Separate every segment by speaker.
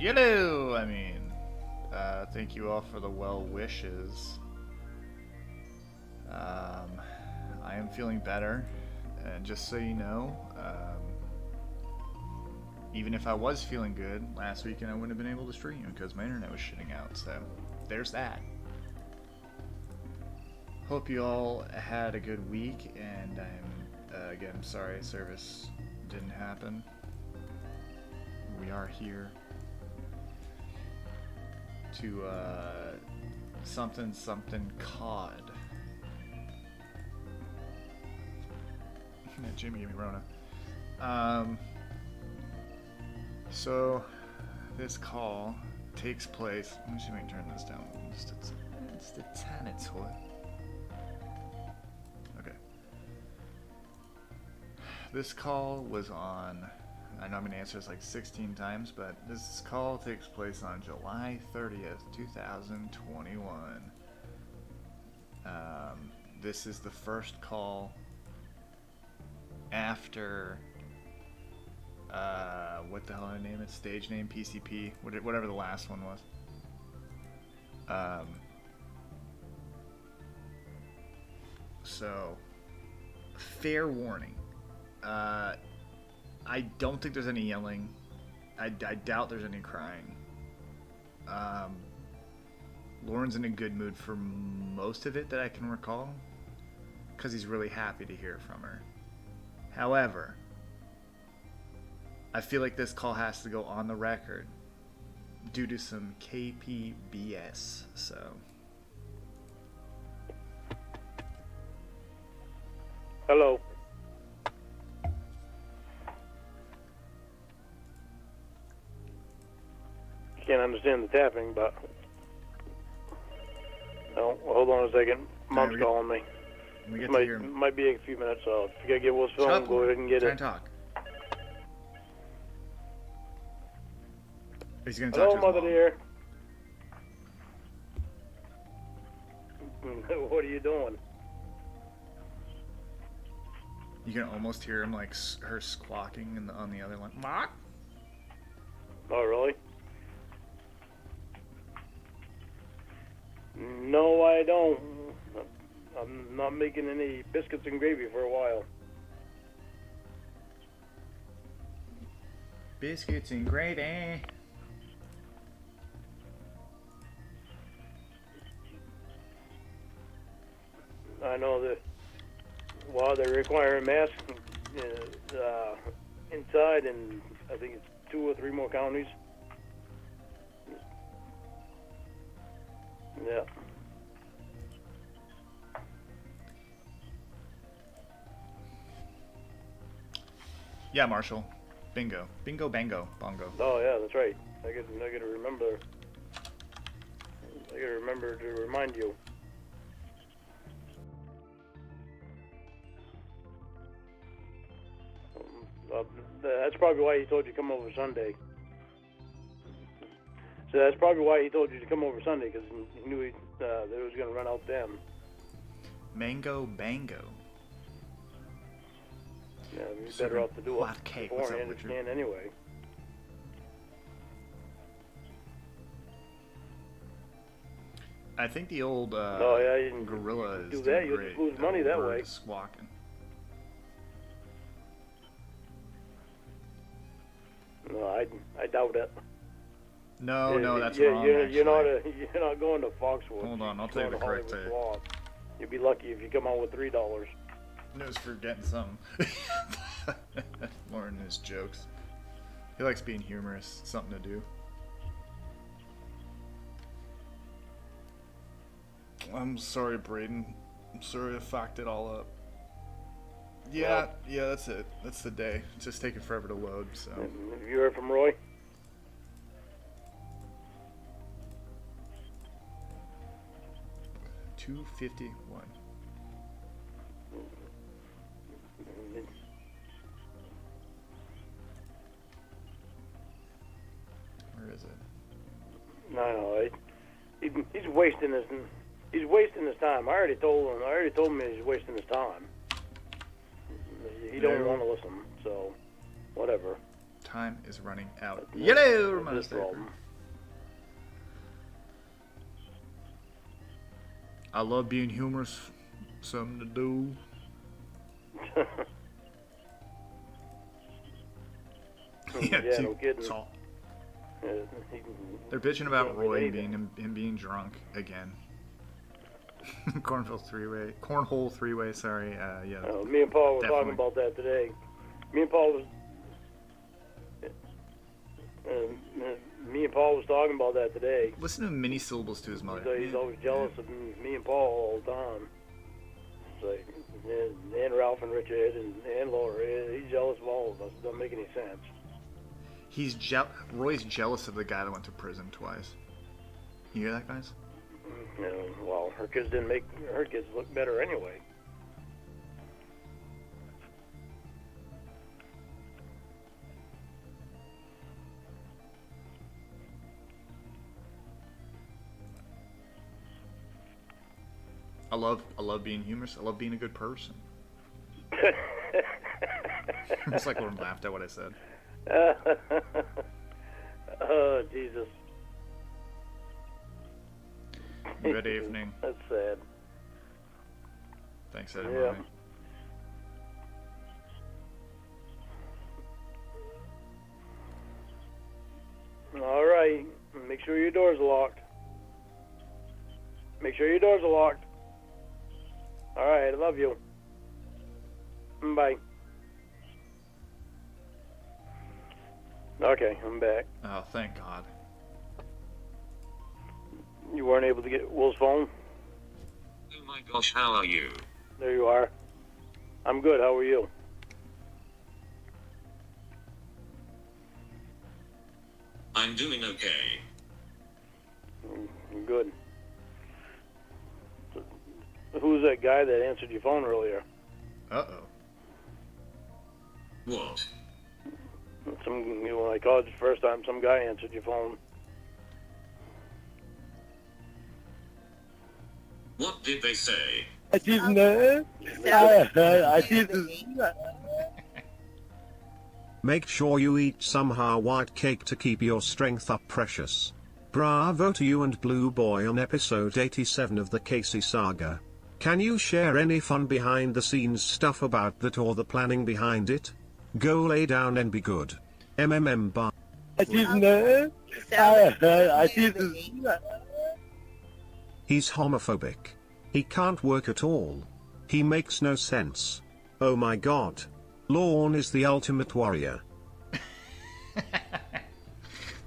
Speaker 1: Hello! Thank you all for the well wishes. I am feeling better, and just so you know, even if I was feeling good last weekend, I wouldn't have been able to stream because my internet was shitting out, so there's that. Hope you all had a good week, and I'm, again, sorry service didn't happen. We are here to, something Cawd. Jimmy gave me Rona. So this call takes place. Let me see if I can turn this down. It's the tiny toy. Okay. This call was on. I know I'm gonna answer this like 16 times, but this call takes place on July 30th, 2021. This is the first call after what the hell did I name it? Stage name, PCP, whatever the last one was. So, fair warning. I don't think there's any yelling. I doubt there's any crying. Lauren's in a good mood for most of it that I can recall, because he's really happy to hear from her. However, I feel like this call has to go on the record due to some KPBS, so...
Speaker 2: Hello. Can't understand the tapping, but... Oh, hold on a second. Mom's calling me.
Speaker 1: We get
Speaker 2: might be a few minutes, so if you gotta get Will's phone, go ahead and get it.
Speaker 1: Talk. He's gonna talk to his
Speaker 2: Mother
Speaker 1: mom.
Speaker 2: dear. What are you doing?
Speaker 1: You can almost hear him like her squawking on the other line. Mom?
Speaker 2: Oh, really? No, I don't. I'm not making any biscuits and gravy for a while.
Speaker 1: Biscuits and gravy.
Speaker 2: I know that while they're requiring masks inside, and I think it's 2 or 3 more counties. Yeah.
Speaker 1: Yeah, Marshall. Bingo. Bingo, bango, bongo.
Speaker 2: Oh yeah, that's right. I gotta remember. I gotta remember to remind you. That's probably why he told you to come over Sunday. So that's probably why he told you to come over Sunday, because he knew that it was gonna run out then.
Speaker 1: Mango, bango.
Speaker 2: Yeah, you're better off to do it
Speaker 1: cake.
Speaker 2: beforehand if you can anyway.
Speaker 1: I think the old gorilla is
Speaker 2: do
Speaker 1: doing
Speaker 2: that. You'll
Speaker 1: great.
Speaker 2: just lose money that way.
Speaker 1: Squawking.
Speaker 2: No, I doubt it.
Speaker 1: No, that's
Speaker 2: wrong. You're not going to Foxwoods.
Speaker 1: Hold on, I'll tell you the correct thing.
Speaker 2: You'll be lucky if you come out with $3.
Speaker 1: Knows for getting something. Lauren and his jokes. He likes being humorous. Something to do. I'm sorry, Braden. I'm sorry I fucked it all up. Yeah, that's it. That's the day. It's just taking forever to load, so.
Speaker 2: Have you heard from Roy?
Speaker 1: $251. Where is it?
Speaker 2: No, he's wasting his time. I already told him he's wasting his time. He don't want to listen, so whatever.
Speaker 1: time is running out.
Speaker 2: This
Speaker 1: Yellow!
Speaker 2: problem.
Speaker 1: I love being humorous. Something to do.
Speaker 2: Yeah,
Speaker 1: dude,
Speaker 2: no kidding.
Speaker 1: it's all-
Speaker 2: He-
Speaker 1: They're bitching about
Speaker 2: Yeah,
Speaker 1: Roy
Speaker 2: maybe.
Speaker 1: being him being drunk again. Cornhole three-way. Sorry. Yeah.
Speaker 2: Me and Paul were
Speaker 1: Definitely.
Speaker 2: talking about that today. Me and Paul was talking about that today.
Speaker 1: Listen to mini syllables to his mother.
Speaker 2: He's always jealous of me and Paul all the time. It's like, and Ralph and Richard and Laura. He's jealous of all of us. It doesn't make any sense.
Speaker 1: Roy's jealous of the guy that went to prison twice. You hear that, guys?
Speaker 2: Well, her kids didn't make her kids look better anyway.
Speaker 1: I love being humorous. I love being a good person. It's like Lauren laughed at what I said.
Speaker 2: Oh, Jesus.
Speaker 1: Good evening.
Speaker 2: That's sad.
Speaker 1: Thanks, Eddie.
Speaker 2: Yeah. All right. Make sure your doors are locked. Make sure your doors are locked. All right. I love you. Bye. Okay, I'm back.
Speaker 1: Oh, thank God.
Speaker 2: You weren't able to get Will's phone?
Speaker 3: Oh my gosh, how are you?
Speaker 2: There you are. I'm good. How are you?
Speaker 3: I'm doing okay.
Speaker 2: Good. Who was that guy that answered your phone earlier?
Speaker 1: Uh-oh.
Speaker 3: What?
Speaker 2: When I called you the first time, some guy answered your phone.
Speaker 3: What did they say?
Speaker 4: Make sure you eat some white cake to keep your strength up, precious. Bravo to you and Blue Boy on episode 87 of the Casey saga. Can you share any fun behind the scenes stuff about that or the planning behind it? Go lay down and be good. Bye. He's homophobic. He can't work at all. He makes no sense. Oh my god. Lorne is the ultimate warrior.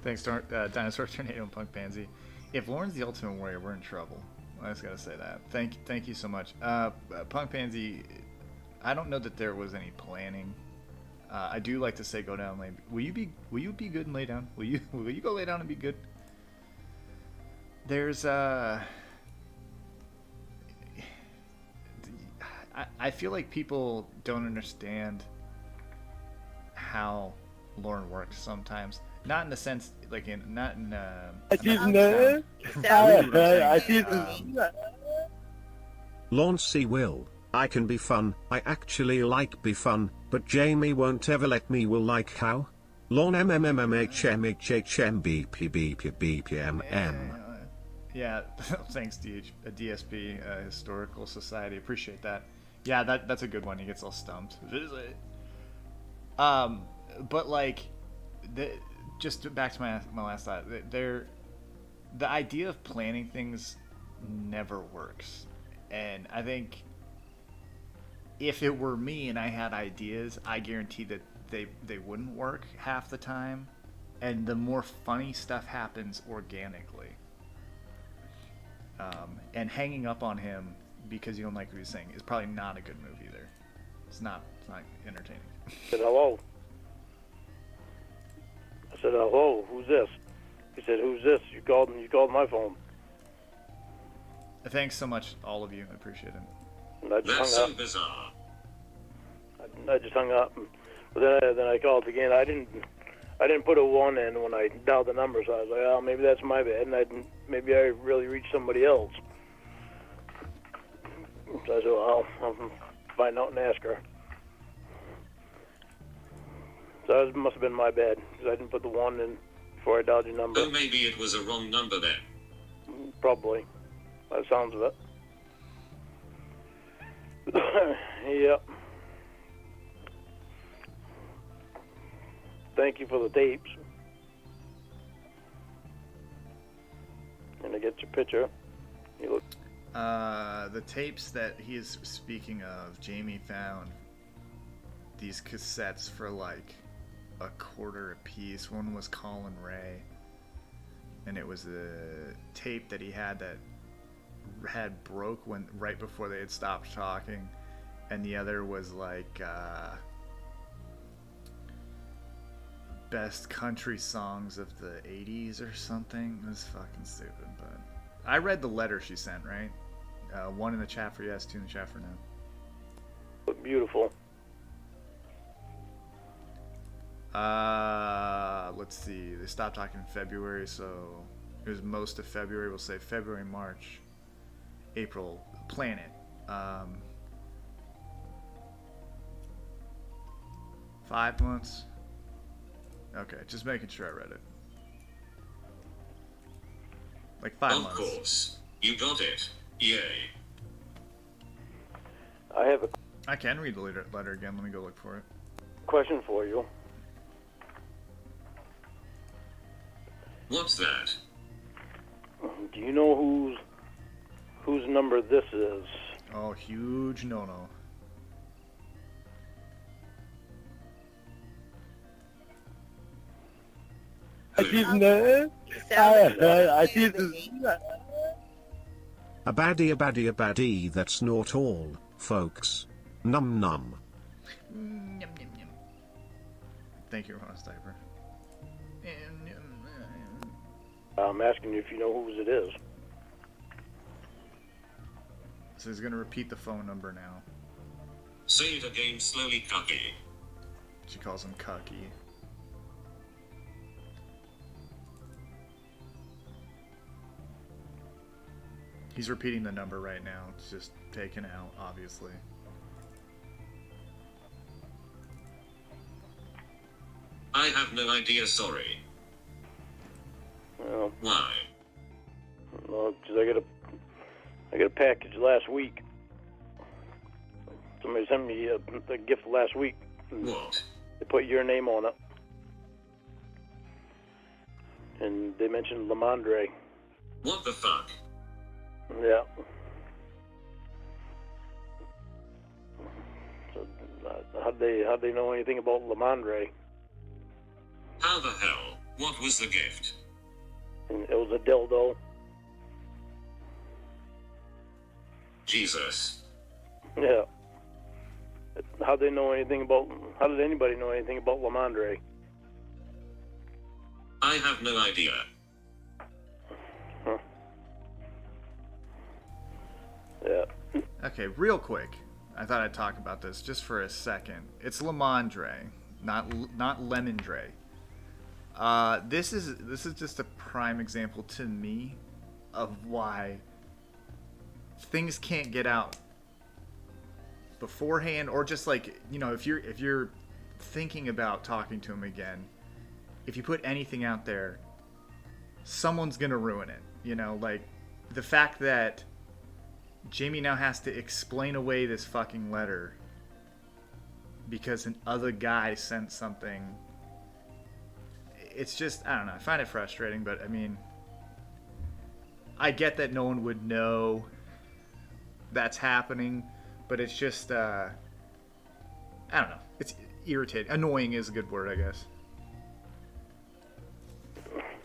Speaker 1: Thanks, Dinosaur Tornado and Punk Pansy. If Lauren's the ultimate warrior, we're in trouble. I just gotta say that. Thank you so much. Punk Pansy, I don't know that there was any planning. I do like to say go down and lay. Will you be good and lay down? Will you go lay down and be good? There's I feel like people don't understand how Lauren works sometimes. Not in the sense, like not in.
Speaker 4: Lorne C. Will. I can be fun. I actually like be fun, but Jamie won't ever let me. Will like how? Lorne MMMHMHHMBPBPBPMM.
Speaker 1: Yeah, thanks DSP Historical Society. Appreciate that. Yeah, that's a good one. He gets all stumped. But like, just back to my last thought. The idea of planning things never works, and I think if it were me and I had ideas, I guarantee that they wouldn't work half the time, and the more funny stuff happens organically. And hanging up on him because you don't like what he's saying is probably not a good move either. It's not entertaining.
Speaker 2: I said, hello. I said, hello, who's this? He said, who's this? You called my phone.
Speaker 1: Thanks so much, all of you. I appreciate it.
Speaker 2: And I just
Speaker 3: That's
Speaker 2: hung
Speaker 3: so
Speaker 2: up.
Speaker 3: bizarre.
Speaker 2: I just hung up. But then I called again. I didn't put a 1 in when I dialed the number, so I was like, oh, maybe that's my bad, and maybe I really reached somebody else. So I said, well, I'll find out and ask her. So it must have been my bad, because I didn't put the 1 in before I dialed your number.
Speaker 3: Oh, maybe it was a wrong number then.
Speaker 2: Probably. By the sounds of it. Yep. Thank you for the tapes. And I get your picture. You look.
Speaker 1: The tapes that he is speaking of, Jamie found these cassettes for like $0.25 a piece. One was Colin Ray, and it was a tape that he had that had broke right before they had stopped talking, and the other was like best country songs of the 80s or something. It was fucking stupid, but I read the letter she sent, right? 1 in the chat for yes, 2 in the chat for no.
Speaker 2: Look beautiful.
Speaker 1: Let's see. They stopped talking in February, so it was most of February. We'll say February, March, April. Planet. 5 months. Okay, just making sure I read it. Like 5 months.
Speaker 3: Of course. You got it. Yay.
Speaker 2: I have a
Speaker 1: I can read the letter again. Let me go look for it.
Speaker 2: question for you.
Speaker 3: What's that?
Speaker 2: Do you know whose number this is?
Speaker 1: Oh, huge no-no.
Speaker 2: I didn't know. I didn't.
Speaker 4: A baddie, that's not all, folks. Num num.
Speaker 1: Yum, yum, yum. Thank you, Ron Stiper.
Speaker 2: I'm asking you if you know whose it is.
Speaker 1: So he's gonna repeat the phone number now.
Speaker 3: Say it again slowly, Cucky.
Speaker 1: She calls him Cucky. He's repeating the number right now. It's just taken out, obviously.
Speaker 3: I have no idea, sorry.
Speaker 2: Well,
Speaker 3: Why?
Speaker 2: because I got a package last week. Somebody sent me a gift last week.
Speaker 3: What?
Speaker 2: They put your name on it, and they mentioned Lamondre.
Speaker 3: What the fuck?
Speaker 2: Yeah. So, how'd they know anything about Lamondre?
Speaker 3: How the hell? What was the gift?
Speaker 2: And it was a dildo.
Speaker 3: Jesus.
Speaker 2: Yeah. How'd they know anything about? How did anybody know anything about Lamondre?
Speaker 3: I have no idea.
Speaker 2: Huh. Yeah.
Speaker 1: Okay, real quick. I thought I'd talk about this just for a second. It's Lamondre, not Lemondre. This is just a prime example to me of why things can't get out beforehand, or just like, you know, if you're thinking about talking to him again, if you put anything out there, someone's gonna ruin it. You know, like the fact that Jamie now has to explain away this fucking letter because an other guy sent something. It's just, I don't know, I find it frustrating, but I mean, I get that no one would know that's happening, but it's just, I don't know, it's irritating. Annoying is a good word, I guess.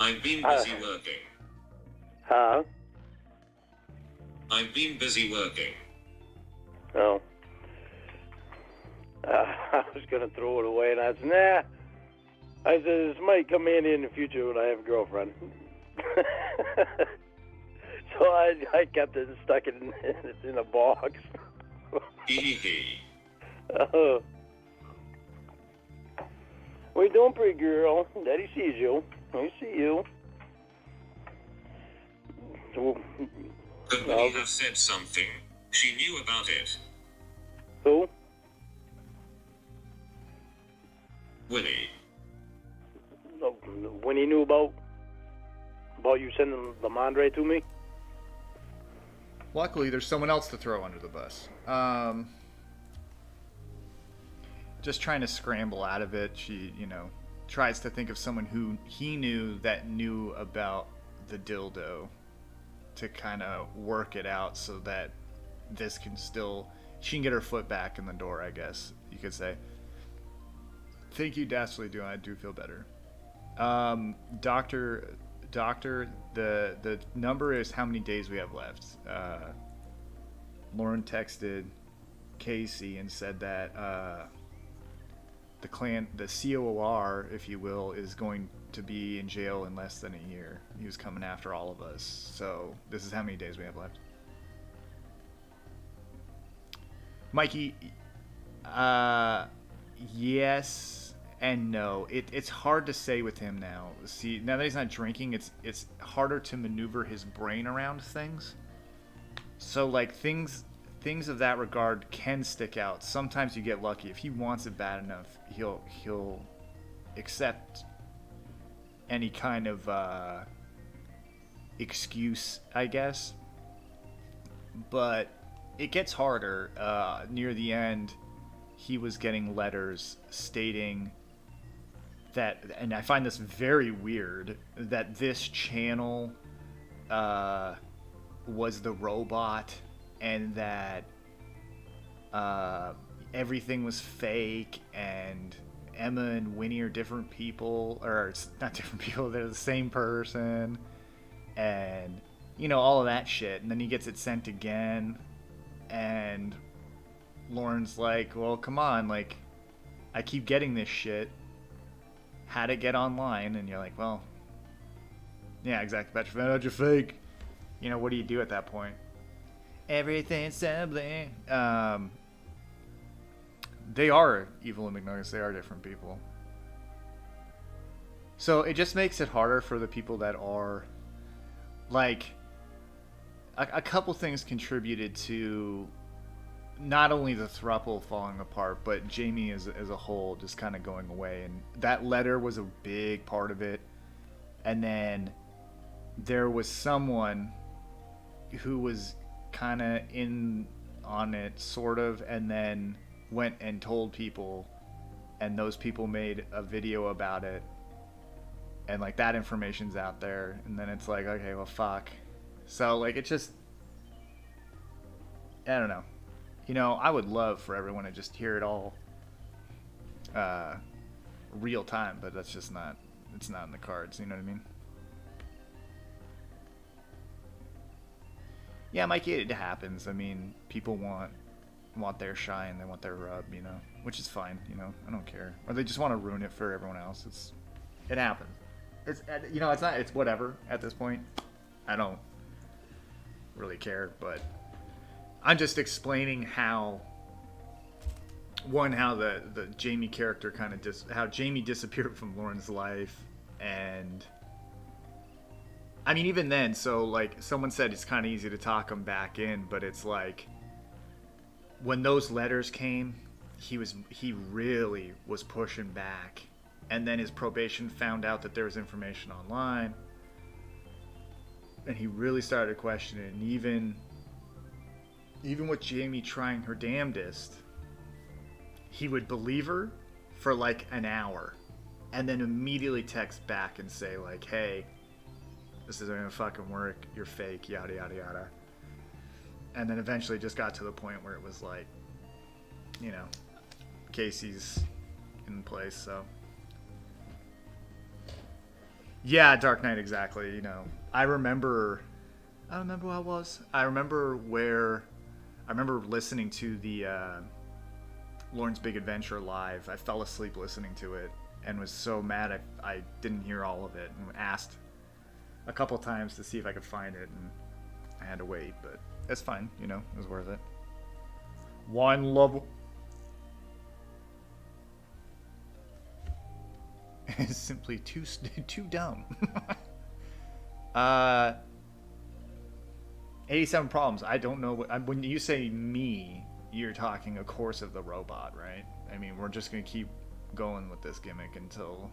Speaker 3: I've been busy working.
Speaker 2: Huh?
Speaker 3: I've been busy working.
Speaker 2: Oh. I was gonna throw it away, and I said, nah. I said, this might come in the future when I have a girlfriend. So I kept it and stuck it in a box.
Speaker 3: Hee hee.
Speaker 2: What you doing, pretty girl? Daddy sees you. I see you.
Speaker 3: Could Willie have said something? She knew about it.
Speaker 2: Who?
Speaker 3: Willie.
Speaker 2: sending Lamondre to me.
Speaker 1: Luckily, there's someone else to throw under the bus. Just trying to scramble out of it. She, tries to think of someone who he knew that knew about the dildo to kind of work it out so that this can still... She can get her foot back in the door, I guess you could say. Thank you, Dastardly Duo. I do feel better. Doctor, the number is how many days we have left. Lauren texted Casey and said that the COR, if you will, is going to be in jail in less than a year. He was coming after all of us. So this is how many days we have left. Mikey, yes and no. It's hard to say with him now. See, now that he's not drinking, it's harder to maneuver his brain around things. So like things of that regard can stick out. Sometimes you get lucky. If he wants it bad enough, he'll accept any kind of excuse, I guess. But it gets harder. Near the end, he was getting letters stating that, and I find this very weird, that this channel was the robot, and that everything was fake, and Emma and Winnie are different people, or it's not different people, they're the same person, and all of that shit. And then he gets it sent again, and Lauren's like, well, come on, like, I keep getting this shit, how'd it get online? And you're like, well, yeah, exactly, bet you found out you're fake. What do you do at that point? Everything's simply. They are Evil and Magnolias. They are different people. So it just makes it harder for the people that are, like, a couple things contributed to not only the throuple falling apart, but Jamie as a whole just kind of going away. And that letter was a big part of it. And then there was someone who was kind of in on it, sort of, and then went and told people, and those people made a video about it, and like that information's out there, and then it's like, okay, well, fuck. So like, it just, I don't know. I would love for everyone to just hear it all real time, but that's just not, it's not in the cards, you know what I mean? Yeah, Mikey, it happens. I mean, people want their shine, they want their rub, which is fine, I don't care. Or they just want to ruin it for everyone else. It happens. It's whatever at this point. I don't really care, but I'm just explaining how the Jamie character kind of how Jamie disappeared from Lauren's life, and I mean, even then, so like someone said it's kind of easy to talk him back in, but it's like when those letters came, he really was pushing back, and then his probation found out that there was information online, and he really started questioning it. And even with Jamie trying her damnedest, he would believe her for like an hour, and then immediately text back and say like, hey, this isn't gonna fucking work, you're fake, yada yada yada. And then eventually just got to the point where it was like, Casey's in place. So yeah, Dark Knight, exactly. I remember where I was. I remember listening to the Lauren's Big Adventure live. I fell asleep listening to it and was so mad I didn't hear all of it, and asked a couple times to see if I could find it, and I had to wait, but it's fine, it was worth it. Wine level. It's simply too dumb. 87 problems. I don't know when you say me, you're talking of course of the robot, right? I mean, we're just gonna keep going with this gimmick until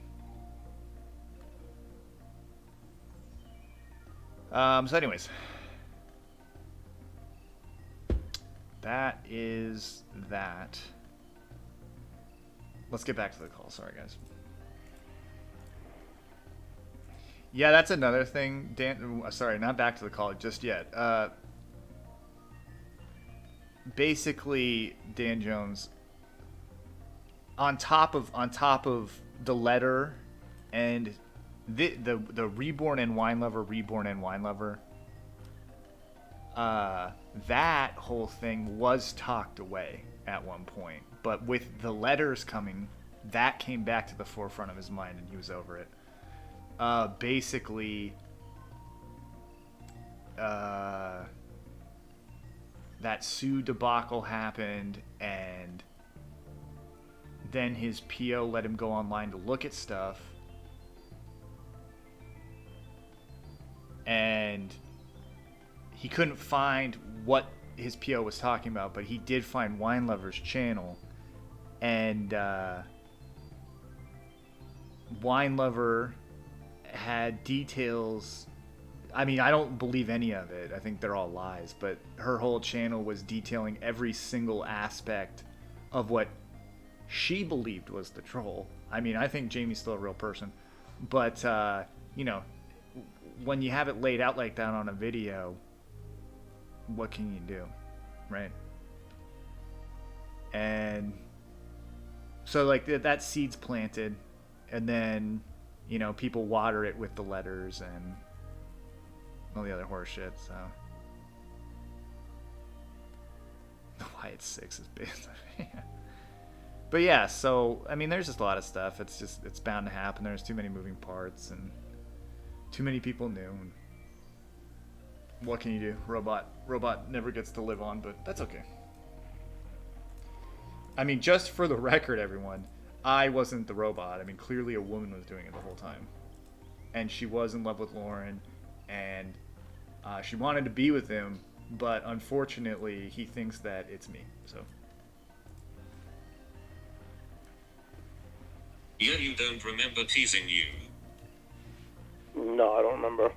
Speaker 1: So anyways, that is that. Let's get back to the call. Sorry, guys. Yeah, that's another thing. Dan, sorry, not back to the call just yet. Basically, Dan Jones, on top of the letter and the Reborn and Wine Lover, that whole thing was talked away at one point. But with the letters coming, that came back to the forefront of his mind, and he was over it. Basically, that Sue debacle happened, and then his PO let him go online to look at stuff, and he couldn't find what his PO was talking about, but he did find Wine Lover's channel, and Wine Lover had details. I mean, I don't believe any of it. I think they're all lies, but her whole channel was detailing every single aspect of what she believed was the troll. I mean, I think Jamie's still a real person, but you know, when you have it laid out like that on a video, what can you do, right? And so like that seed's planted, and then, you know, people water it with the letters and all the other horse shit. So why it's 6 is big. But yeah, so I mean, there's just a lot of stuff. It's bound to happen. There's too many moving parts and too many people new. And what can you do? Robot never gets to live on, but that's okay. I mean, just for the record, everyone, I wasn't the robot. I mean, clearly a woman was doing it the whole time, and she was in love with Lauren, and she wanted to be with him, but unfortunately, he thinks that it's me. So.
Speaker 3: Yeah, you don't remember teasing you.
Speaker 2: No, I don't remember.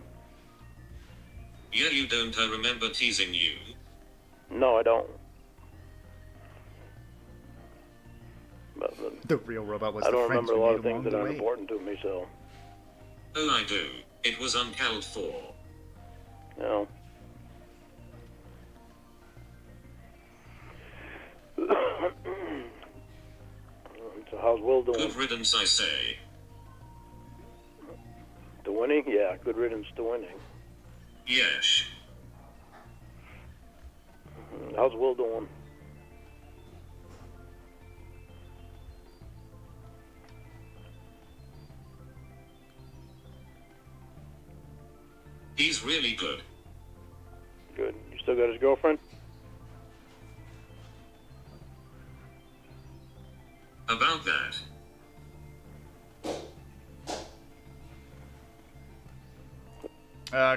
Speaker 3: Yeah, you don't. I remember teasing you.
Speaker 2: No, I don't. But
Speaker 1: the real robot was
Speaker 2: I
Speaker 1: the
Speaker 2: don't
Speaker 1: friends
Speaker 2: remember a
Speaker 1: we
Speaker 2: lot
Speaker 1: made
Speaker 2: of things
Speaker 1: along
Speaker 2: that
Speaker 1: the
Speaker 2: aren't
Speaker 1: way.
Speaker 2: important to me, so.
Speaker 3: Oh, I do. It was uncalled for.
Speaker 2: No. So how's Will doing?
Speaker 3: Good riddance, I say.
Speaker 2: To winning? Yeah, good riddance to winning.
Speaker 3: Yes.
Speaker 2: How's Will doing?
Speaker 3: He's really good.
Speaker 2: Good. You still got his girlfriend?
Speaker 3: About that.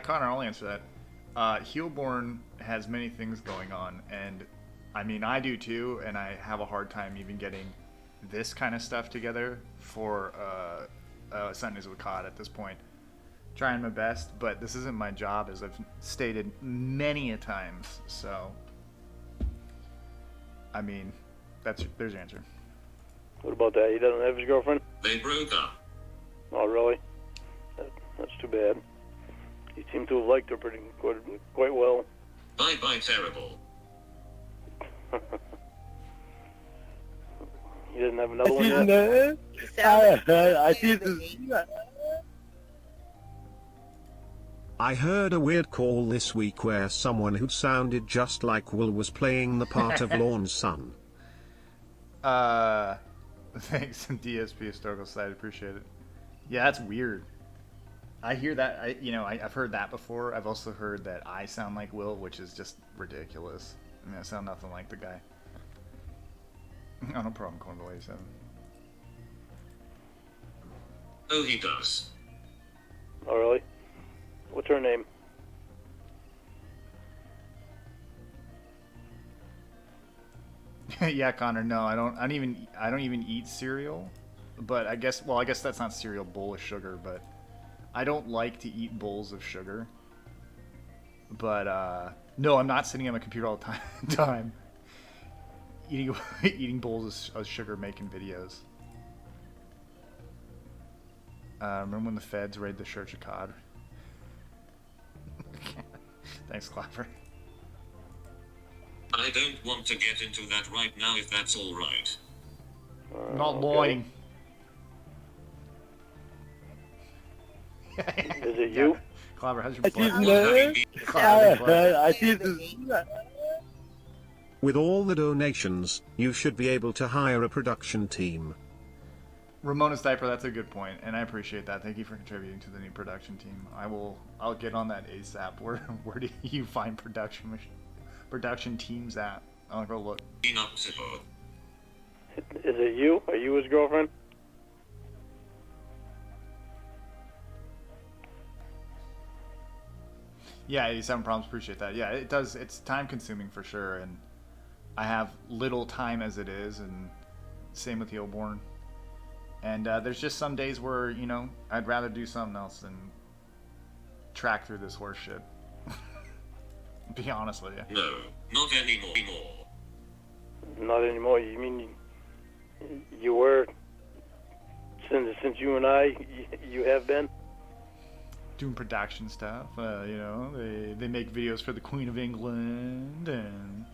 Speaker 1: Connor, I'll answer that. Heelborn has many things going on, and I mean, I do too, and I have a hard time even getting this kind of stuff together for Sundays with Cawd at this point. Trying my best, but this isn't my job, as I've stated many a times. So, I mean, there's your answer.
Speaker 2: What about that? He doesn't have his girlfriend?
Speaker 3: They broke up.
Speaker 2: Oh, really? That's too bad. He seemed to have liked her quite well.
Speaker 3: Bye-bye, terrible.
Speaker 2: He doesn't have another one yet?
Speaker 5: I see this.
Speaker 4: I heard a weird call this week where someone who sounded just like Will was playing the part of Lorne's son.
Speaker 1: Thanks, DSP Historical Site, appreciate it. Yeah, that's weird. I hear that. I've heard that before. I've also heard that I sound like Will, which is just ridiculous. I mean, I sound nothing like the guy. Oh, no problem, Cornwall 87.
Speaker 3: Oh, he does.
Speaker 2: Oh, really? What's her name?
Speaker 1: Yeah, Connor. No, I don't even eat cereal. But I guess that's not cereal, bowl of sugar. But I don't like to eat bowls of sugar. But no, I'm not sitting at my computer all the time eating bowls of sugar, making videos. Remember when the feds raided the Church of Cawd? Thanks, Clapper.
Speaker 3: I don't want to get into that right now if that's alright.
Speaker 1: Not lying.
Speaker 2: Is it you?
Speaker 1: Clapper, how's your
Speaker 5: I see
Speaker 1: butt?
Speaker 5: the
Speaker 1: Clapper,
Speaker 5: I see this.
Speaker 4: With all the donations, you should be able to hire a production team.
Speaker 1: Ramona's diaper, that's a good point, and I appreciate that. Thank you for contributing to the new production team. I'll get on that ASAP. Where do you find production teams at? I'll go look.
Speaker 2: Is it you? Are you his girlfriend?
Speaker 1: Yeah, 87 problems. Appreciate that. Yeah, it does. It's time consuming for sure, and I have little time as it is, and same with Heelborn. And there's just some days where, you know, I'd rather do something else than track through this horse shit. Be honest with you.
Speaker 3: No, not anymore.
Speaker 2: Not anymore. You mean you were since you and I? You have been
Speaker 1: doing production stuff. You know, they make videos for the Queen of England and.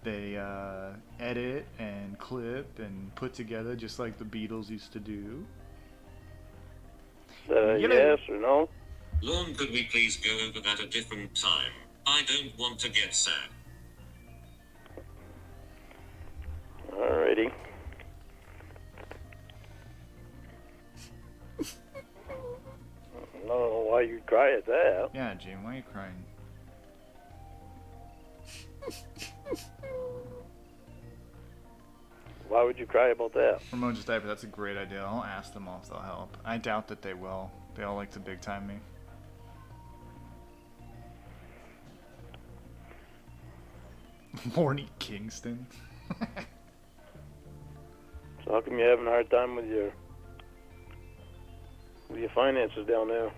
Speaker 1: They edit and clip and put together just like the Beatles used to do.
Speaker 2: Yes or no?
Speaker 3: Lorne, could we please go over that a different time? I don't want to get sad.
Speaker 2: Alrighty. I don't know why you'd cry at that.
Speaker 1: Yeah, Jim, why are you crying?
Speaker 2: Why would you cry about that?
Speaker 1: Ramona's diaper, that's a great idea. I'll ask them all if they'll help. I doubt that they will. They all like to big time me. Morny Kingston.
Speaker 2: So how come you're having a hard time with your finances down there?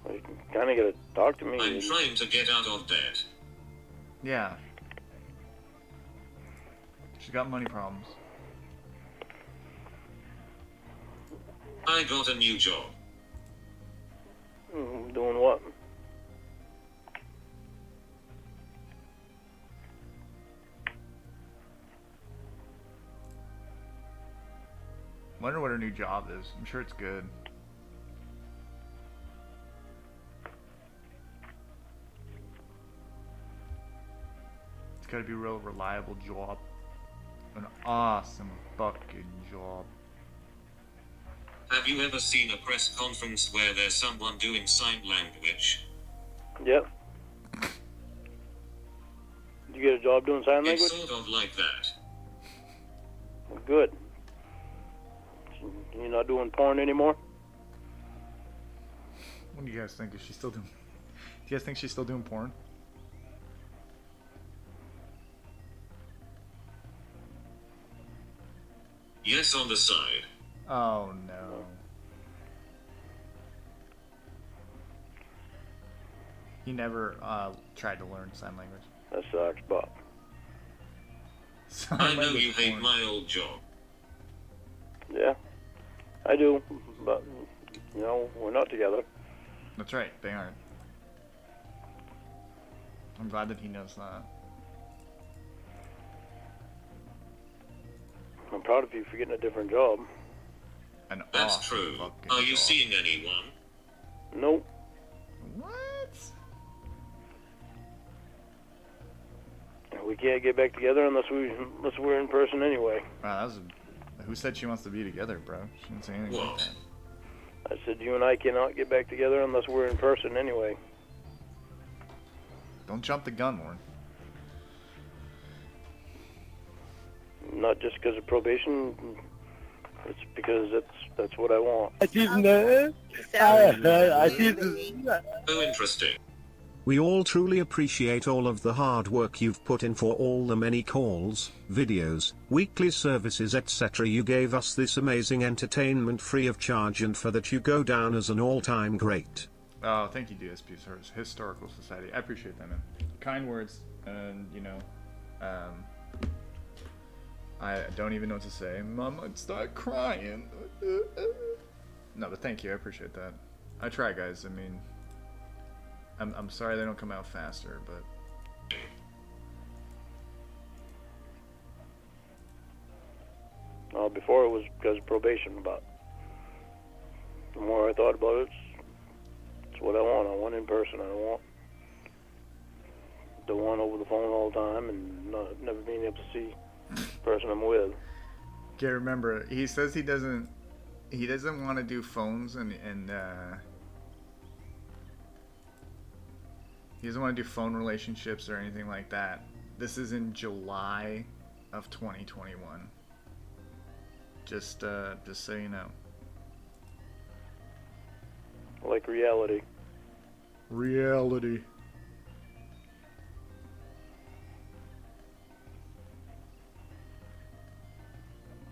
Speaker 2: Well, you kind of got to talk to me.
Speaker 3: I'm trying to get out of debt.
Speaker 1: Yeah. She's got money problems.
Speaker 3: I got a new job.
Speaker 2: Doing what?
Speaker 1: Wonder what her new job is. I'm sure it's good. It's gotta be a real reliable job. An awesome fucking job.
Speaker 3: Have you ever seen a press conference where there's someone doing sign language?
Speaker 2: Yep. Did you get a job doing sign language?
Speaker 3: It's sort of like that.
Speaker 2: Good. You're not doing porn anymore?
Speaker 1: What do you guys think? Is she still doing? Do you guys think she's still doing porn?
Speaker 3: Yes, on the side.
Speaker 1: Oh no. He never tried to learn sign language.
Speaker 2: That sucks, Bob.
Speaker 1: Sign
Speaker 3: I know
Speaker 1: language
Speaker 3: you hate
Speaker 1: porn.
Speaker 3: my old job.
Speaker 2: Yeah, I do, but, you know, we're not together.
Speaker 1: That's right, they aren't. I'm glad that he knows that.
Speaker 2: I'm proud of you for getting a different job.
Speaker 1: An
Speaker 3: That's
Speaker 1: awesome
Speaker 3: true.
Speaker 1: fucking
Speaker 3: Are you
Speaker 1: job.
Speaker 3: seeing anyone?
Speaker 2: Nope.
Speaker 1: What?
Speaker 2: We can't get back together unless we're in person anyway.
Speaker 1: Wow, that was who said she wants to be together, bro? She didn't say anything like
Speaker 3: What?
Speaker 1: that.
Speaker 2: I said you and I cannot get back together unless we're in person anyway.
Speaker 1: Don't jump the gun, Warren.
Speaker 2: Not just because of probation. It's because that's what I want.
Speaker 5: I see the. I see the.
Speaker 3: Oh, interesting.
Speaker 4: We all truly appreciate all of the hard work you've put in for all the many calls, videos, weekly services etc. You gave us this amazing entertainment free of charge, and for that you go down as an all-time great.
Speaker 1: Oh, thank you, DSP Historical Society. I appreciate that, man. Kind words, and I don't even know what to say. Mom, I'd start crying. No, but thank you. I appreciate that. I try, guys. I mean, I'm sorry they don't come out faster, but
Speaker 2: before it was because of probation, but the more I thought about it, it's what I want. I want in person. I don't want the one over the phone all the time and never being able to see the person I'm with.
Speaker 1: okay. Remember, he says he doesn't want to do phones and he doesn't want to do phone relationships or anything like that. This is in July of 2021. Just so you know.
Speaker 2: Like reality.
Speaker 1: Reality.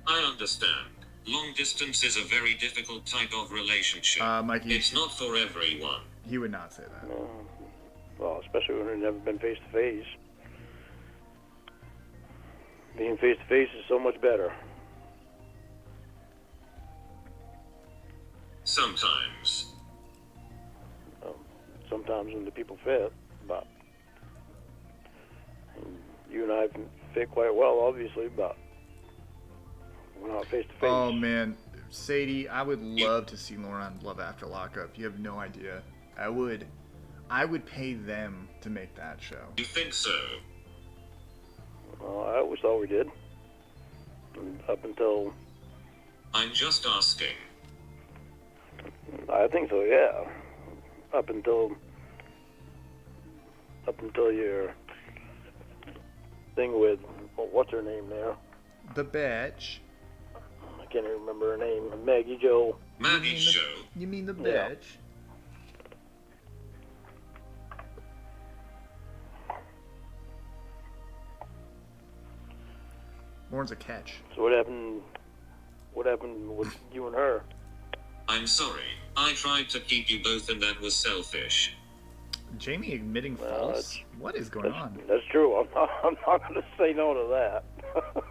Speaker 3: I understand. Long distance is a very difficult type of relationship.
Speaker 1: Mikey,
Speaker 3: It's not for everyone.
Speaker 1: he would not say that.
Speaker 2: Well, especially when we've never been face to face. Being face to face is so much better.
Speaker 3: Sometimes.
Speaker 2: Sometimes when the people fit, but you and I fit quite well, obviously, but we're not face to face.
Speaker 1: Oh man, Sadie, I would love to see Lauren on Love After Lockup. You have no idea. I would pay them to make that show.
Speaker 3: You think so?
Speaker 2: Well, I always thought we did. And up until
Speaker 3: I'm just asking.
Speaker 2: I think so, yeah. Up until your thing with what's her name there?
Speaker 1: The bitch.
Speaker 2: I can't even remember her name. Maggie Joe.
Speaker 3: Maggie Show.
Speaker 1: You mean the
Speaker 2: Yeah.
Speaker 1: bitch? Lauren's a catch.
Speaker 2: So what happened with you and her?
Speaker 3: I'm sorry. I tried to keep you both and that was selfish.
Speaker 1: Jamie admitting
Speaker 2: Well,
Speaker 1: false? What is going on?
Speaker 2: That's true. I'm not going to say no to that.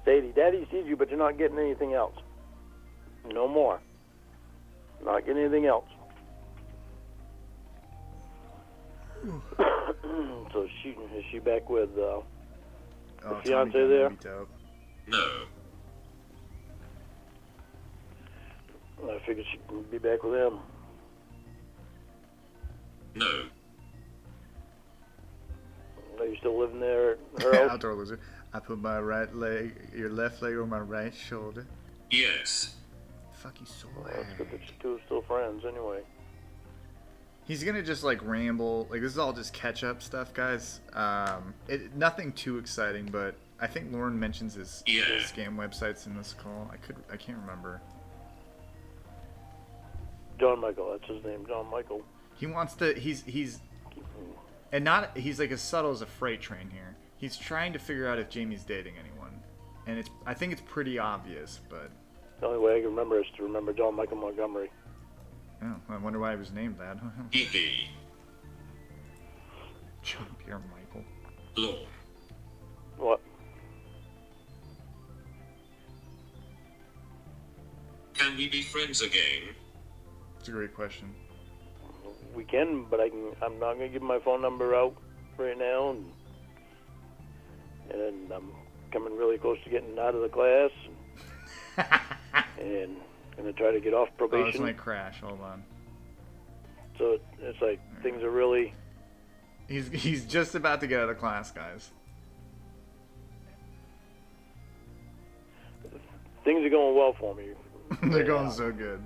Speaker 2: Sadie, Daddy sees you, but you're not getting anything else. No more. Not getting anything else. So is she back with
Speaker 1: Oh,
Speaker 2: fiance
Speaker 1: Tommy Gunn
Speaker 2: there?
Speaker 1: would be dope.
Speaker 3: No.
Speaker 2: I figured she'd be back with him.
Speaker 3: No.
Speaker 2: Are you still living there at her house?
Speaker 1: Outdoor loser. I put my right leg, your left leg on my right shoulder.
Speaker 3: Yes.
Speaker 1: Fuck you so
Speaker 2: Well, that's good that you two are still friends anyway.
Speaker 1: He's gonna just like ramble. Like this is all just catch up stuff, guys. Nothing too exciting, but I think Lauren mentions his scam websites in this call. I can't remember.
Speaker 2: John Michael, that's his name, John Michael.
Speaker 1: He wants to. He's he's like as subtle as a freight train here. He's trying to figure out if Jamie's dating anyone, and I think it's pretty obvious, but.
Speaker 2: The only way I can remember is to remember John Michael Montgomery.
Speaker 1: Oh, I wonder why he was named that.
Speaker 3: Hee
Speaker 1: John Pierre Michael.
Speaker 3: Law.
Speaker 2: What?
Speaker 3: Can we be friends again?
Speaker 1: It's a great question.
Speaker 2: We can, but I'm not gonna give my phone number out right now, and I'm coming really close to getting out of the class, and gonna try to get off
Speaker 1: Oh,
Speaker 2: probation.
Speaker 1: this might crash. Hold on.
Speaker 2: So it's like things are really.
Speaker 1: He's just about to get out of class, guys.
Speaker 2: Things are going well for me.
Speaker 1: They're going so good.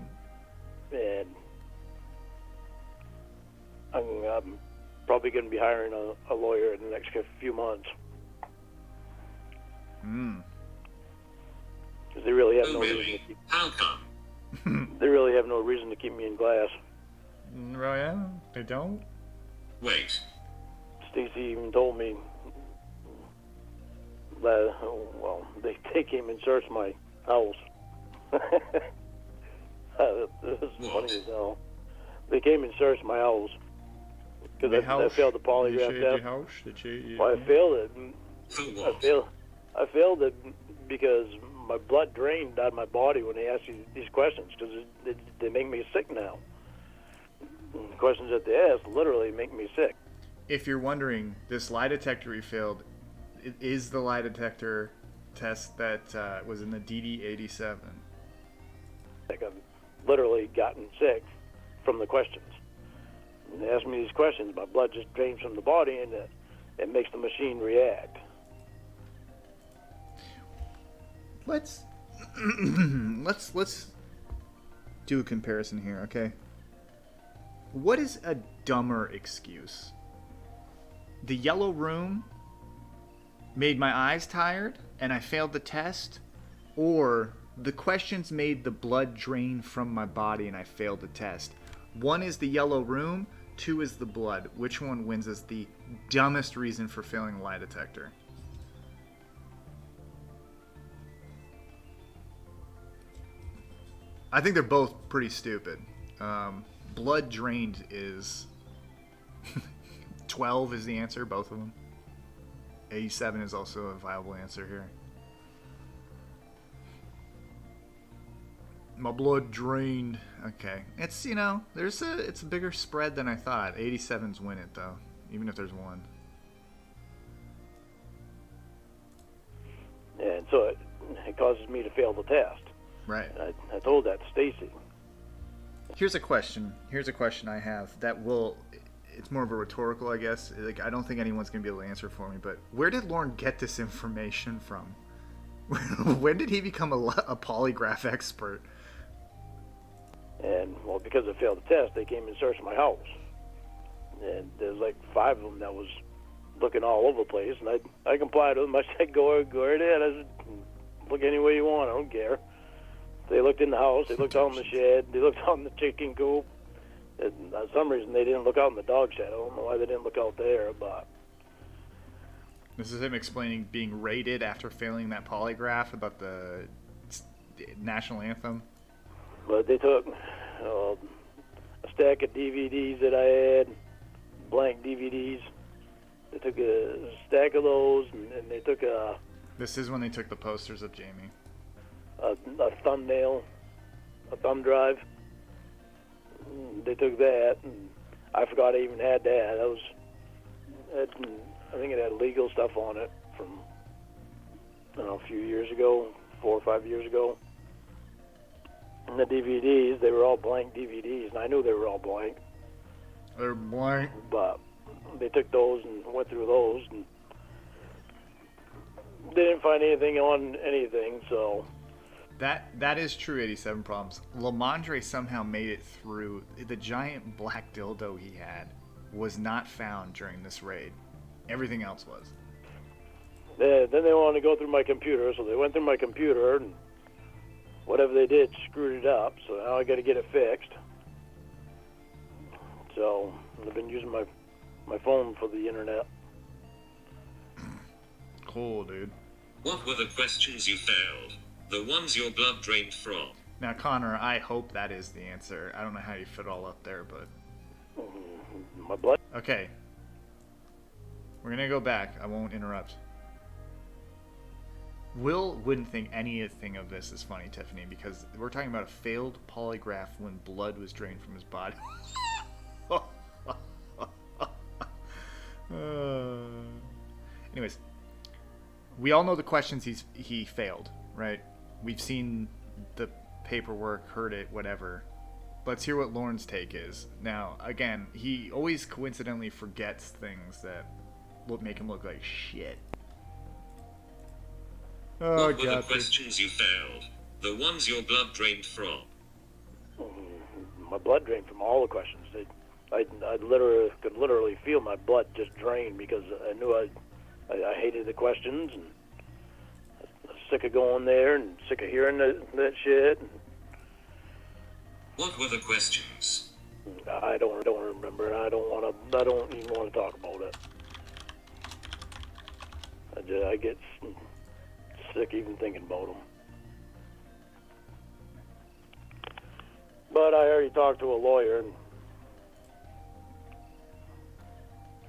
Speaker 2: And I'm probably going to be hiring a lawyer in the next few months. Because they really have
Speaker 3: Oh,
Speaker 2: no reason
Speaker 3: really?
Speaker 2: to keep.
Speaker 3: How come?
Speaker 2: They really have no reason to keep me in class.
Speaker 1: Oh yeah, they don't.
Speaker 3: Wait.
Speaker 2: Stacy even told me that, well, they came and searched my house. It was funny as hell. They came and searched my house because I failed the polygraph
Speaker 1: Your
Speaker 2: test.
Speaker 1: house? Did you?
Speaker 2: Well, I failed it.
Speaker 3: For
Speaker 2: I
Speaker 3: what?
Speaker 2: failed it because my blood drained out of my body when they asked you these questions because they make me sick now. The questions that they ask literally make me sick.
Speaker 1: If you're wondering, this lie detector you failed, it is the lie detector test that was in the DD-87.
Speaker 2: Like I've literally gotten sick from the questions. When they ask me these questions, my blood just drains from the body and it makes the machine react.
Speaker 1: Let's let's do a comparison here, okay? What is a dumber excuse? The yellow room made my eyes tired and I failed the test, or the questions made the blood drain from my body and I failed the test? One is the yellow room, two is the blood. Which one wins as the dumbest reason for failing a lie detector? I think they're both pretty stupid. Blood drained is 12 is the answer, both of them. 87 is also a viable answer here. My blood drained. Okay, it's it's a bigger spread than I thought. 87's win it though, even if there's one.
Speaker 2: And so it causes me to fail the test.
Speaker 1: Right.
Speaker 2: And I told that to Stacy.
Speaker 1: Here's a question I have that will. It's more of a rhetorical, I guess. Like, I don't think anyone's gonna be able to answer for me. But where did Lauren get this information from? When did he become a polygraph expert?
Speaker 2: And, well, because I failed the test, they came and searched my house. And there's like 5 of them that was looking all over the place. And I complied with them. I said, go right ahead. I said, look any way you want. I don't care. They looked in the house. They looked out in the shed. They looked out in the chicken coop. And for some reason, they didn't look out in the dog shed. I don't know why they didn't look out there, but...
Speaker 1: This is him explaining being rated after failing that polygraph about the national anthem.
Speaker 2: But they took a stack of DVDs that I had, blank DVDs. They took a stack of those, and they took a...
Speaker 1: This is when they took the posters of Jamie.
Speaker 2: A thumbnail, a thumb drive. They took that, and I forgot I even had that. I think it had legal stuff on it from, I don't know, a few years ago, 4 or 5 years ago. And the DVDs, they were all blank DVDs, and I knew they were all blank.
Speaker 1: They're blank.
Speaker 2: But they took those and went through those, and they didn't find anything on anything, so...
Speaker 1: That is true, 87 problems. Lamondre somehow made it through. The giant black dildo he had was not found during this raid. Everything else was.
Speaker 2: Then they wanted to go through my computer, so they went through my computer, and whatever they did screwed it up, so now I got to get it fixed. So I've been using my phone for the internet.
Speaker 1: Cool, dude.
Speaker 3: What were the questions you failed? The ones your blood drained from?
Speaker 1: Now, Connor, I hope that is the answer. I don't know how you fit all up there, but...
Speaker 2: My blood?
Speaker 1: Okay. We're gonna go back. I won't interrupt. Will wouldn't think anything of this is funny, Tiffany, because we're talking about a failed polygraph when blood was drained from his body. Anyways, we all know the questions he failed, right? We've seen the paperwork, heard it, whatever. Let's hear what Lauren's take is. Now, again, he always coincidentally forgets things that will make him look like shit. Oh,
Speaker 3: What were the
Speaker 1: God.
Speaker 3: questions you failed? The ones your blood drained from?
Speaker 2: My blood drained from all the questions. I could literally feel my blood just drain because I knew I hated the questions, and I was sick of going there and sick of hearing that shit.
Speaker 3: What were the questions?
Speaker 2: I don't remember. I don't even want to talk about it. I get sick even thinking about them. But I already talked to a lawyer, and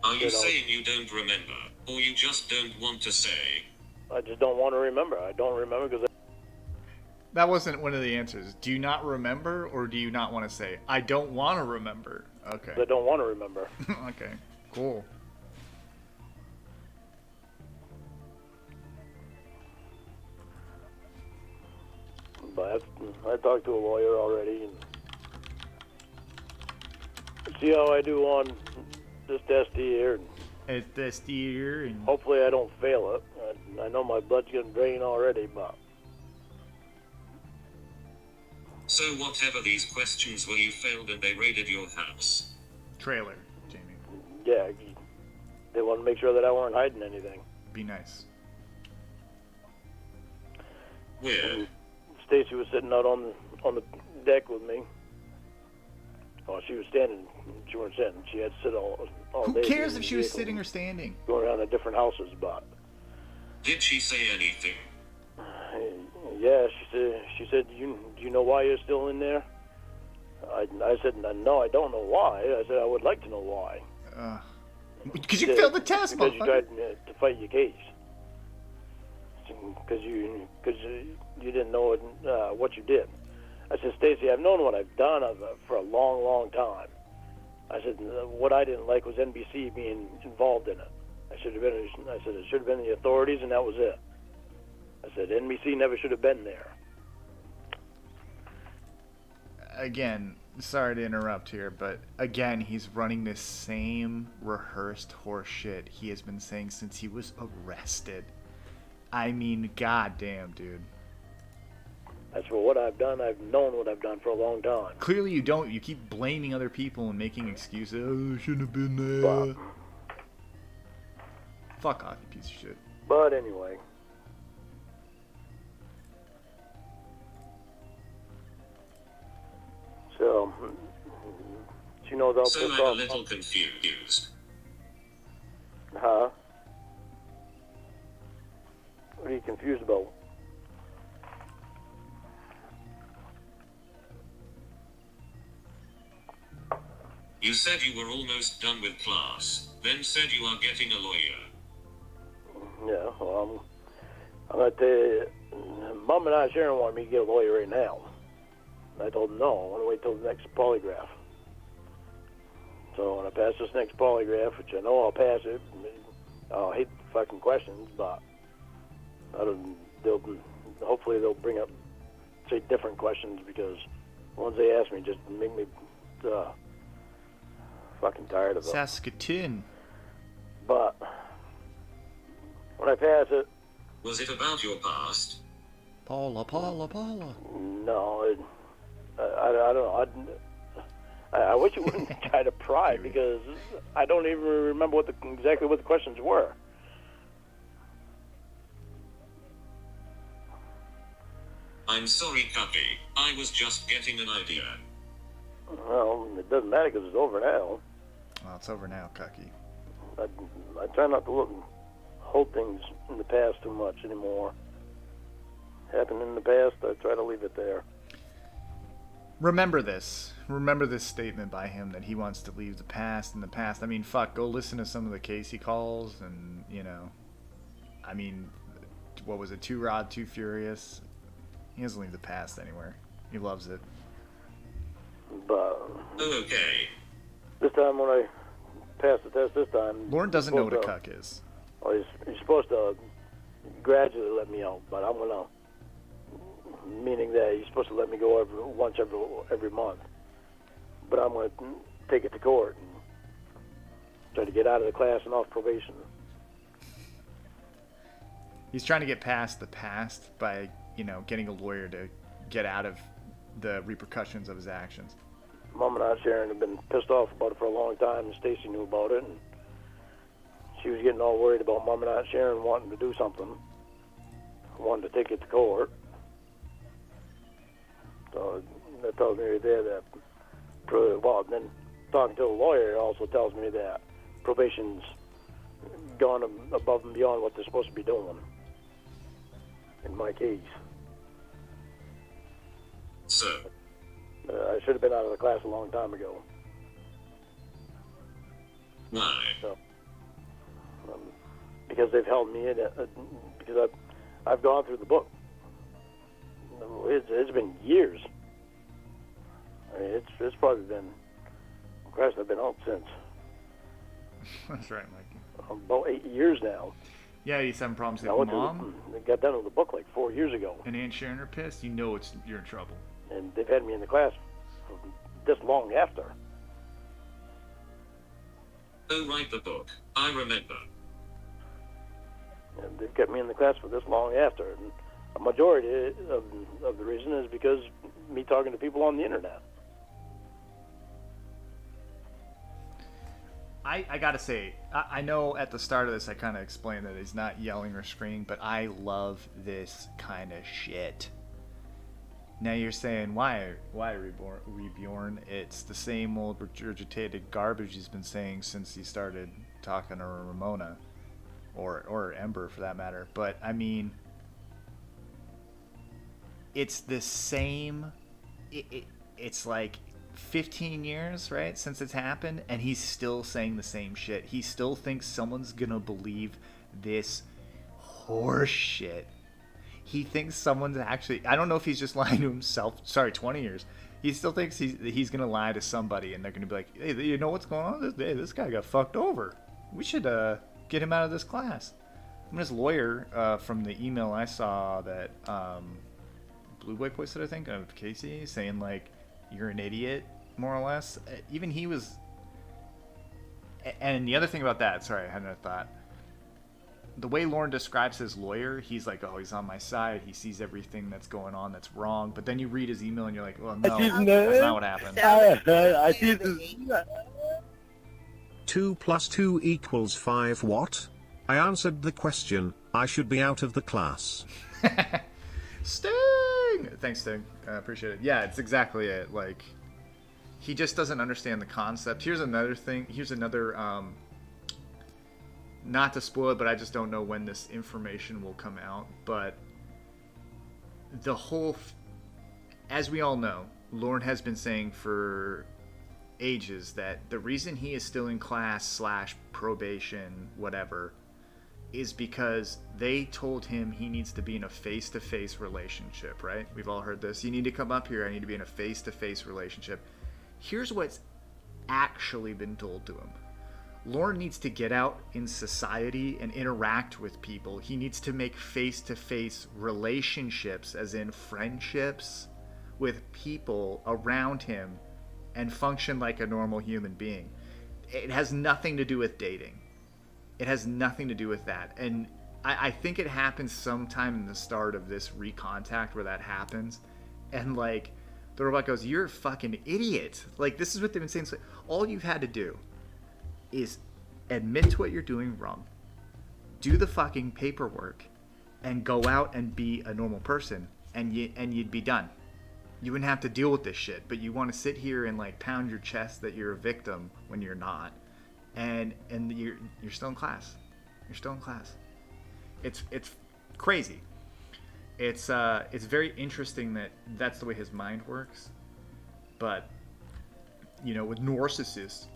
Speaker 3: Are you saying you don't remember, or you just don't want to say?
Speaker 2: I just don't want to remember. I don't remember because
Speaker 1: That wasn't one of the answers. Do you not remember, or do you not want to say, I don't want to remember? Okay.
Speaker 2: I don't want to remember.
Speaker 1: Okay, cool.
Speaker 2: But I talked to a lawyer already, and see how I do on this test here.
Speaker 1: It's this year, and
Speaker 2: Hopefully I don't fail it. I know my blood's getting drained already, but
Speaker 3: So whatever these questions were, you failed and they raided your house.
Speaker 1: trailer, Jamie.
Speaker 2: yeah, they want to make sure that I weren't hiding anything.
Speaker 1: Be nice.
Speaker 3: Weird.
Speaker 2: Stacy was sitting out on the deck with me. Well, she was standing. She wasn't sitting. She had to sit all
Speaker 1: Who
Speaker 2: day.
Speaker 1: cares if she was sitting or standing?
Speaker 2: Going around to different houses, but
Speaker 3: Did she say anything?
Speaker 2: yeah, she said, do you know why you're still in there? I said, no, I don't know why. I said, I would like to know why.
Speaker 1: Because you failed the test,
Speaker 2: because you
Speaker 1: motherfucker.
Speaker 2: tried to fight your case. Because you didn't know what you did. I said, Stacy, I've known what I've done for a long, long time. I said, what I didn't like was NBC being involved in it. I said it should have been the authorities, and that was it. I said, NBC never should have been there.
Speaker 1: Again, sorry to interrupt here, but again, he's running this same rehearsed horse shit he has been saying since he was arrested. I mean, goddamn, dude.
Speaker 2: As for what I've done, I've known what I've done for a long time.
Speaker 1: Clearly you don't. You keep blaming other people and making excuses. Oh, I shouldn't have been there. Fuck off, you piece of shit.
Speaker 2: But anyway. So, she knows I'll
Speaker 3: So
Speaker 2: piss
Speaker 3: I'm a
Speaker 2: off.
Speaker 3: little confused.
Speaker 2: Huh? What are you confused about?
Speaker 3: You said you were almost done with class, then said you are getting a lawyer.
Speaker 2: Yeah, well, I'm going to tell you, Mom and I, Sharon, wanted me to get a lawyer right now. And I told them, no, I want to wait till the next polygraph. So when I pass this next polygraph, which I know I'll pass it, I'll hate the fucking questions, but hopefully they'll bring up, say, different questions, because the ones they ask me just make me fucking tired of them.
Speaker 1: Saskatoon.
Speaker 2: But when I pass it,
Speaker 3: Was it about your past?
Speaker 1: Paula.
Speaker 2: no, I don't know. I wish you wouldn't try to pry, because I don't even remember exactly what the questions were.
Speaker 3: I'm sorry, Cubby. I was just getting an idea.
Speaker 2: Well, it doesn't matter because it's over now.
Speaker 1: Well, it's over now, Cucky.
Speaker 2: I try not to hold things in the past too much anymore. Happened in the past, I try to leave it there.
Speaker 1: Remember this. Remember this statement by him that he wants to leave the past in the past. I mean, fuck, go listen to some of the Casey calls and, I mean, what was it, Too Rod, Too Furious? He doesn't leave the past anywhere. He loves it.
Speaker 2: But
Speaker 3: Okay.
Speaker 2: this time when I passed the test this time...
Speaker 1: Lauren doesn't know what a cuck is.
Speaker 2: Well, he's supposed to gradually let me out, but I'm going to... Meaning that he's supposed to let me go once every month. But I'm going to take it to court and try to get out of the class and off probation.
Speaker 1: He's trying to get past the past by, getting a lawyer to get out of the repercussions of his actions.
Speaker 2: Mom and I, Sharon, have been pissed off about it for a long time, and Stacy knew about it, and she was getting all worried about Mom and I, Sharon, wanting to do something. Wanted to take it to court. So that tells me right there that Well, then talking to a lawyer also tells me that probation's gone above and beyond what they're supposed to be doing. In my case.
Speaker 3: So,
Speaker 2: I should have been out of the class a long time ago.
Speaker 3: why?
Speaker 2: So, because they've held me in, because I've gone through the book. It's been years. I mean, it's probably been, Christ, I've been out since
Speaker 1: That's right, Mikey.
Speaker 2: about 8 years now.
Speaker 1: Yeah, he's having problems
Speaker 2: I
Speaker 1: with
Speaker 2: went
Speaker 1: mom.
Speaker 2: got done with the book like 4 years ago,
Speaker 1: And Aunt Sharon are pissed. You know you're in trouble.
Speaker 2: and they've had me in the class for this long after.
Speaker 3: Oh, write the book. I remember.
Speaker 2: And they've kept me in the class for this long after. And a majority of the reason is because me talking to people on the internet.
Speaker 1: I gotta say, I know at the start of this I kind of explained that he's not yelling or screaming, but I love this kind of shit. Now you're saying, why Rebjorn? It's the same old regurgitated garbage he's been saying since he started talking to Ramona. Or Ember, for that matter. But, I mean, it's the same... It's like 15 years, right, since it's happened, and he's still saying the same shit. He still thinks someone's gonna believe this horse shit. He thinks someone's actually... I don't know if he's just lying to himself. Sorry, 20 years. He still thinks he's gonna lie to somebody, and they're gonna be like, hey, you know what's going on? Hey, this guy got fucked over. We should get him out of this class. I'm his lawyer from the email I saw that Blue Boy posted, I think, of Casey, saying, like, you're an idiot, more or less. Even he was... And the other thing about that, sorry, I had another thought. The way Lauren describes his lawyer, he's like, oh, he's on my side. He sees everything that's going on that's wrong. But then you read his email and you're like, well, no, that's not what happened.
Speaker 5: I see this.
Speaker 4: 2 + 2 = 5 what? I answered the question. I should be out of the class.
Speaker 1: Sting! Thanks, Sting. I appreciate it. Yeah, it's exactly it. Like, he just doesn't understand the concept. Here's another thing. Here's another, not to spoil it, but I just don't know when this information will come out. But the whole, as we all know, Lauren has been saying for ages that the reason he is still in class / probation, whatever, is because they told him he needs to be in a face-to-face relationship, right? We've all heard this. You need to come up here. I need to be in a face-to-face relationship. Here's what's actually been told to him. Lauren needs to get out in society and interact with people. He needs to make face-to-face relationships, as in friendships, with people around him and function like a normal human being. It has nothing to do with dating. It has nothing to do with that. And I think it happens sometime in the start of this recontact where that happens. And, like, the robot goes, you're a fucking idiot. Like, this is what they've been saying. So all you've had to do is admit to what you're doing wrong, do the fucking paperwork, and go out and be a normal person, and you'd be done. You wouldn't have to deal with this shit. But you want to sit here and, like, pound your chest that you're a victim when you're not. And you're still in class. You're still in class. It's crazy. It's very interesting that that's the way his mind works. But, you know, with narcissists,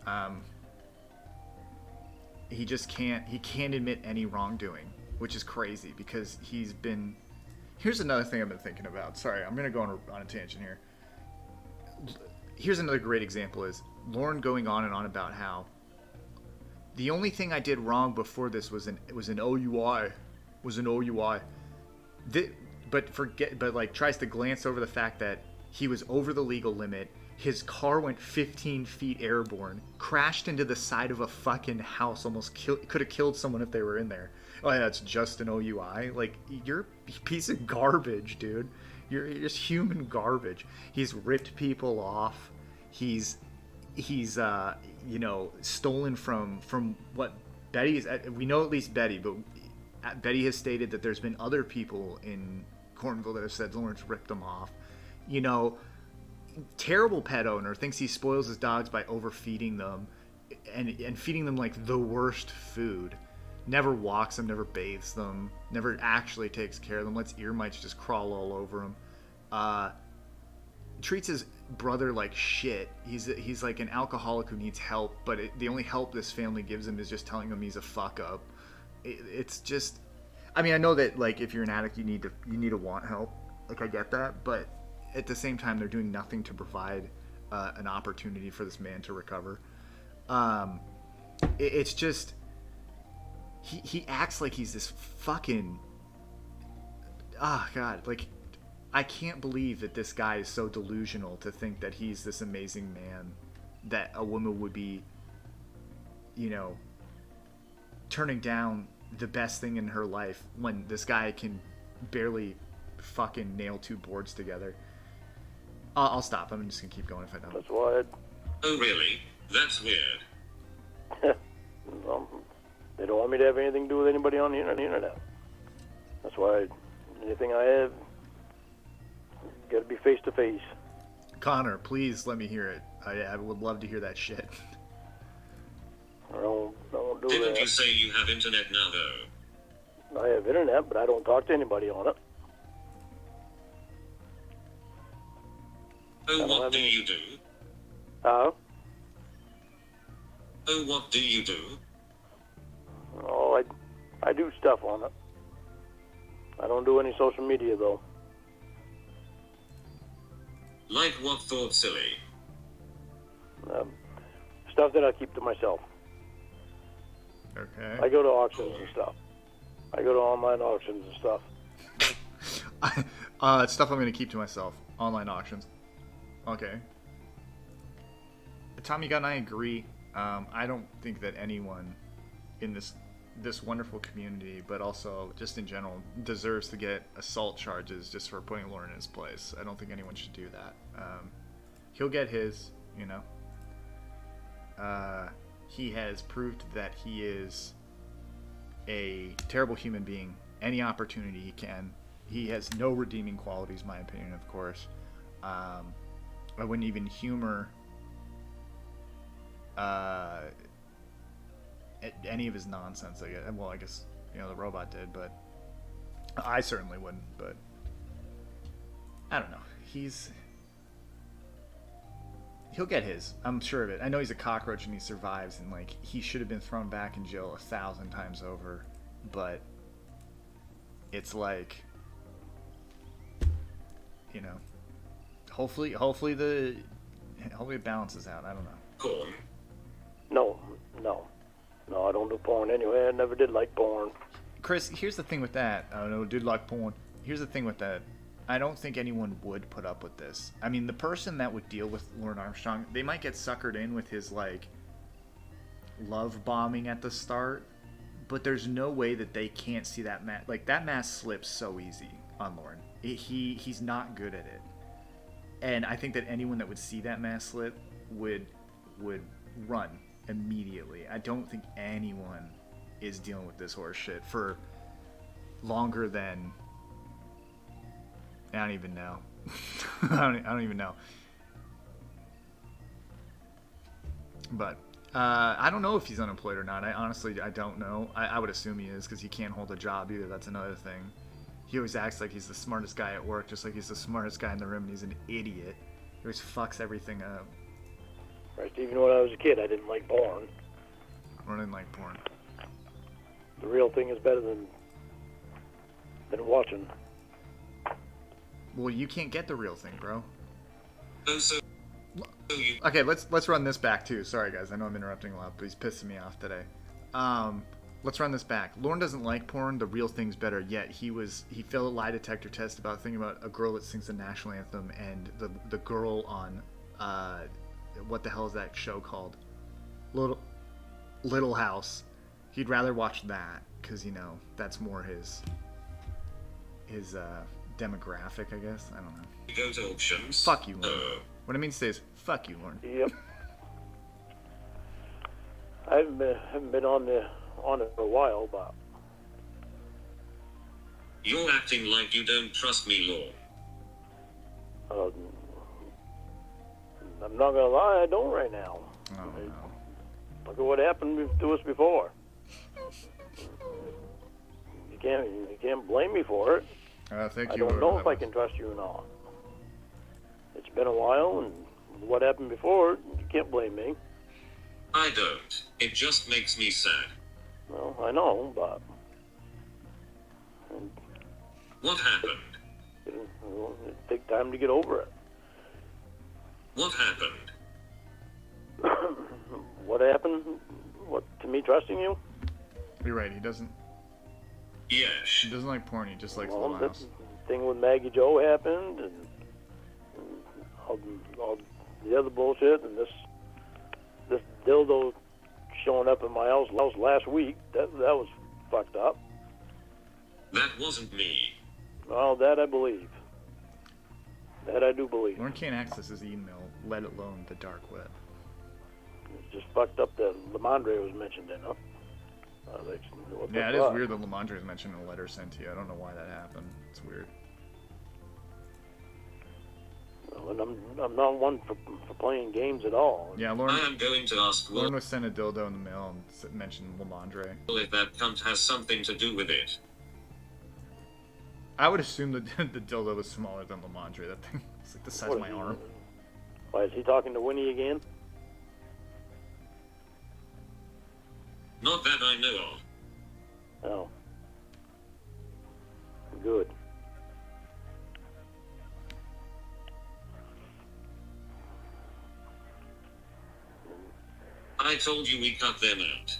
Speaker 1: he just can't admit any wrongdoing, which is crazy because he's been... Here's another thing I've been thinking about. Sorry, I'm going to go on a tangent here. Here's another great example is Lauren going on and on about how the only thing I did wrong before this was an OUI. But like tries to glance over the fact that he was over the legal limit. His car went 15 feet airborne, crashed into the side of a fucking house, almost could have killed someone if they were in there. Oh yeah, it's just an OUI. Like, you're a piece of garbage, dude. You're just human garbage. He's ripped people off. He's you know, stolen from what Betty is. We know at least Betty, but Betty has stated that there's been other people in Cornville that have said Lawrence ripped them off. You know, terrible pet owner, thinks he spoils his dogs by overfeeding them and feeding them like the worst food. Never walks them, never bathes them, never actually takes care of them, lets ear mites just crawl all over him. Treats his brother like shit. He's like an alcoholic who needs help, but the only help this family gives him is just telling him he's a fuck up. It's just, I mean, I know that like if you're an addict, you need to want help. Like I get that, but at the same time, they're doing nothing to provide an opportunity for this man to recover. It's just he acts like he's this fucking God, like I can't believe that this guy is so delusional to think that he's this amazing man that a woman would be, you know, turning down the best thing in her life when this guy can barely fucking nail two boards together. I'll stop. I'm just gonna keep going if I don't.
Speaker 2: That's why.
Speaker 3: Oh really? That's weird.
Speaker 2: They don't want me to have anything to do with anybody on the internet. That's why anything I have, got to be face to face.
Speaker 1: Connor, please let me hear it. I would love to hear that shit.
Speaker 2: I won't do
Speaker 3: Didn't
Speaker 2: that.
Speaker 3: you say you have internet now though?
Speaker 2: I have internet, but I don't talk to anybody on it.
Speaker 3: Oh, what do you do?
Speaker 2: Oh,
Speaker 3: what do you do?
Speaker 2: oh, I do stuff on it. I don't do any social media though.
Speaker 3: Like what, thought silly?
Speaker 2: Stuff that I keep to myself.
Speaker 1: Okay.
Speaker 2: I go to auctions and stuff. I go to online auctions and stuff.
Speaker 1: It's stuff I'm going to keep to myself. Online auctions. Okay. Tommy Gunn, I agree. I don't think that anyone in this wonderful community, but also just in general, deserves to get assault charges just for putting Lauren in his place. I don't think anyone should do that. He'll get his, you know. He has proved that he is a terrible human being. Any opportunity he can. He has no redeeming qualities, my opinion, of course. I wouldn't even humor any of his nonsense. I guess you know the robot did, but I certainly wouldn't. But I don't know. He'll get his. I'm sure of it. I know he's a cockroach and he survives, and like he should have been thrown back in jail 1,000 times over. But it's like, you know, hopefully it balances out. I don't know.
Speaker 3: Corn.
Speaker 2: No, I don't do porn anyway. I never did like porn.
Speaker 1: Chris, here's the thing with that. I don't know, did like porn. Here's the thing with that. I don't think anyone would put up with this. I mean, the person that would deal with Lauren Armstrong, they might get suckered in with his, like, love bombing at the start, but there's no way that they can't see that mask. Like, that mask slips so easy on Lauren. He's not good at it. And I think that anyone that would see that mask slip would run immediately. I don't think anyone is dealing with this horse shit for longer than... I don't even know. I don't even know. But I don't know if he's unemployed or not. I don't know. I would assume he is because he can't hold a job either. That's another thing. He always acts like he's the smartest guy at work, just like he's the smartest guy in the room, and he's an idiot. He always fucks everything up.
Speaker 2: Right, even when I was a kid, I didn't like porn.
Speaker 1: I didn't like porn.
Speaker 2: The real thing is better than watching.
Speaker 1: Well, you can't get the real thing, bro.
Speaker 3: Oh, so you...
Speaker 1: Okay, let's run this back too. Sorry guys, I know I'm interrupting a lot, but he's pissing me off today. Let's run this back. Lauren doesn't like porn. The real thing's better. Yet he failed a lie detector test about thinking about a girl that sings the national anthem and the girl on what the hell is that show called? Little House. He'd rather watch that because, you know, that's more his demographic, I guess. I don't know.
Speaker 3: You go to auctions.
Speaker 1: Fuck you, Lauren. What I mean to say is, fuck you, Lauren.
Speaker 2: Yep. I haven't been on it for a while, but
Speaker 3: You're acting like you don't trust me, Law.
Speaker 2: I'm not gonna lie, I don't right now.
Speaker 1: Oh no.
Speaker 2: Look at what happened to us before. You can't blame me for it.
Speaker 1: Thank
Speaker 2: I
Speaker 1: you.
Speaker 2: don't know if I can trust you or not. It's been a while, and what happened before, you can't blame me.
Speaker 3: I don't. It just makes me sad.
Speaker 2: Well, I know, but
Speaker 3: What happened?
Speaker 2: it'll take time to get over it.
Speaker 3: What happened?
Speaker 2: What happened? What, to me trusting you?
Speaker 1: You're right. He doesn't
Speaker 3: Yes.
Speaker 1: like porn. He just likes
Speaker 2: Well,
Speaker 1: Little
Speaker 2: that
Speaker 1: House.
Speaker 2: thing with Maggie Joe happened, and all the other bullshit, and this dildo showing up in my house last week. That was fucked up.
Speaker 3: That wasn't me.
Speaker 2: Well, that I believe. That I do believe.
Speaker 1: Lauren can't access his email, let alone the dark web.
Speaker 2: It's just fucked up that Lamondre was mentioned in it. What the
Speaker 1: Yeah, it is
Speaker 2: fuck?
Speaker 1: weird that Lamondre is mentioned in a letter sent to you. I don't know why that happened. It's weird.
Speaker 2: Well, and I'm not one for playing games at all.
Speaker 1: Yeah,
Speaker 3: I
Speaker 1: Lauren
Speaker 3: am going to ask
Speaker 1: Lauren
Speaker 3: Will
Speaker 1: was sent a dildo in the mail and mentioned Lamondre.
Speaker 3: if that cunt has something to do with it.
Speaker 1: I would assume that the dildo was smaller than Lamondre. That thing is like the size of my arm.
Speaker 2: Why, is he talking to Winnie again?
Speaker 3: Not that I know of.
Speaker 2: Oh. Good.
Speaker 3: I told you we cut them out.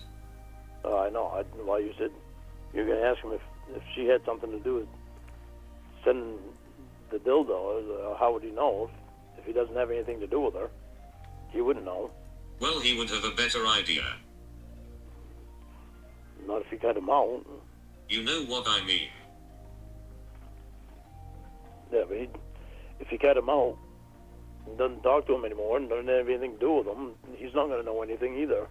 Speaker 2: Oh, I know. Well, you said you're going to ask him if she had something to do with sending the dildo. How would he know if he doesn't have anything to do with her? He wouldn't know.
Speaker 3: Well, he would have a better idea.
Speaker 2: Not if he cut him out.
Speaker 3: You know what I mean.
Speaker 2: Yeah, but if he cut him out and doesn't talk to him anymore and doesn't have anything to do with him, he's not going to know anything either.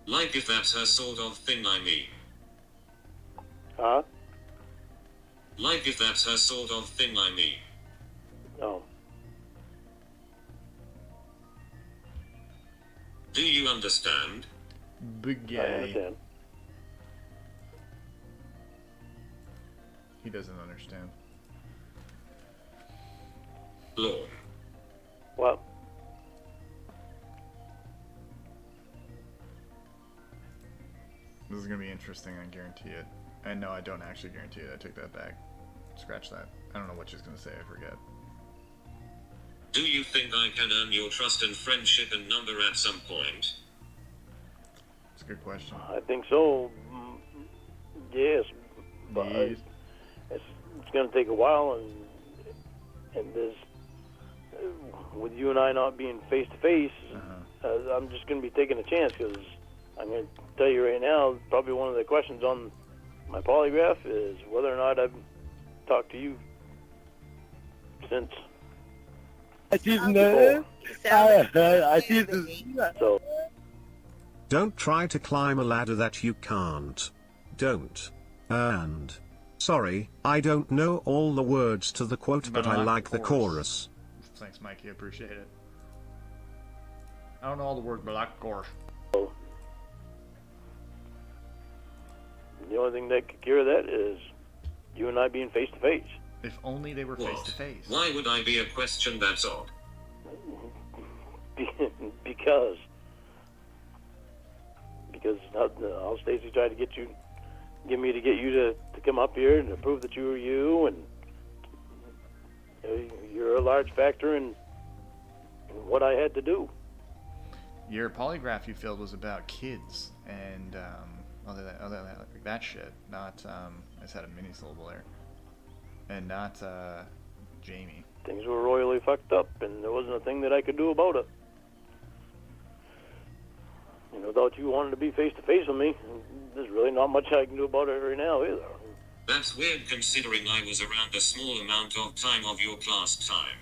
Speaker 3: Like if that's her sort of thing, I mean.
Speaker 2: Huh?
Speaker 3: Like if that's her sort of thing, I mean.
Speaker 2: No.
Speaker 3: Do you understand?
Speaker 1: Big
Speaker 2: I
Speaker 1: gay.
Speaker 2: understand.
Speaker 1: He doesn't understand.
Speaker 3: Lord.
Speaker 2: Well,
Speaker 1: This is gonna be interesting, I guarantee it. And no, I don't actually guarantee it. I take that back. Scratch that. I don't know what she's gonna say, I forget.
Speaker 3: Do you think I can earn your trust and friendship and number at some point?
Speaker 1: It's a good question.
Speaker 2: I think so. Yes, but
Speaker 1: Yes.
Speaker 2: it's going to take a while, and there's with you and I not being face to face, I'm just going to be taking a chance because I'm going to tell you right now. Probably one of the questions on my polygraph is whether or not I've talked to you since.
Speaker 5: I see
Speaker 2: Before.
Speaker 5: I see this.
Speaker 2: So
Speaker 4: Don't try to climb a ladder that you can't. Don't. And. Sorry, I don't know all the words to the quote, but I like the chorus.
Speaker 1: Thanks, Mikey. I appreciate it. I don't know all the words, but I like the chorus.
Speaker 2: the only thing that could cure that is you and I being face to face.
Speaker 1: If only they were
Speaker 3: What?
Speaker 1: face to face.
Speaker 3: Why would I be a question that's odd?
Speaker 2: Because how Stacy tried to get me to get you to come up here and to prove that you were you, and you're a large factor in what I had to do.
Speaker 1: Your polygraph you filled was about kids and other than that shit. Not I just had a mini syllable there, and not Jamie.
Speaker 2: Things were royally fucked up, and there wasn't a thing that I could do about it. And without you wanting to be face to face with me, there's really not much I can do about it right now either.
Speaker 3: That's weird considering I was around a small amount of time of your class time.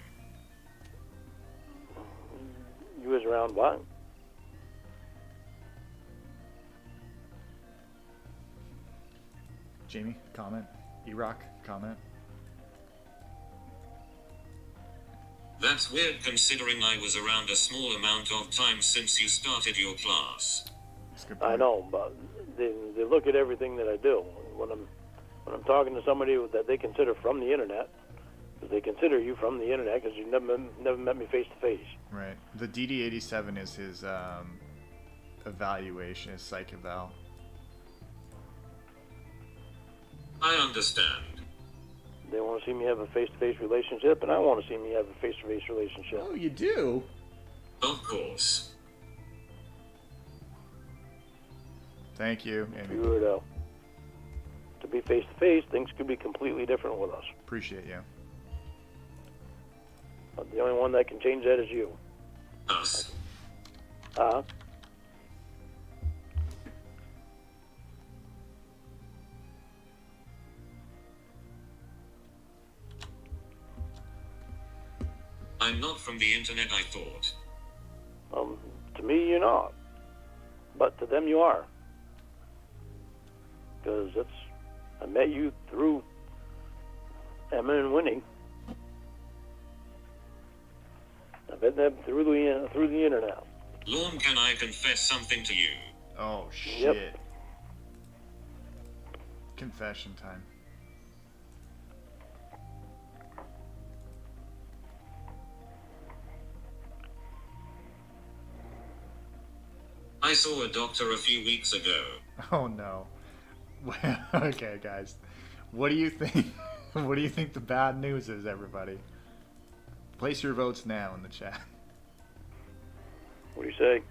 Speaker 2: You was around what?
Speaker 1: Jamie, comment. E-Rock comment.
Speaker 3: That's weird considering I was around a small amount of time since you started your class.
Speaker 1: That's a good point.
Speaker 2: I know, but they look at everything that I do. When I'm talking to somebody that they consider from the internet, because they consider you from the internet because you never met me face to face.
Speaker 1: Right. The DD87 is his evaluation, his psych eval.
Speaker 3: I understand.
Speaker 2: They want to see me have a face-to-face relationship, and I want to see me have a face-to-face relationship.
Speaker 1: Oh, you do?
Speaker 3: Of course.
Speaker 1: Thank you, Amy.
Speaker 2: To be face-to-face, things could be completely different with us.
Speaker 1: Appreciate you.
Speaker 2: But the only one that can change that is you.
Speaker 3: Us. I'm not from the internet, I thought.
Speaker 2: To me, you're not. But to them, you are. Because I met you through Emma and Winnie. I met them through the internet.
Speaker 3: Lorne, can I confess something to you?
Speaker 1: Oh, shit.
Speaker 2: Yep.
Speaker 1: Confession time.
Speaker 3: I saw a doctor a few weeks ago.
Speaker 1: Oh, no. Okay, guys. What do you think? What do you think the bad news is, everybody? Place your votes now in the chat.
Speaker 2: What do you say?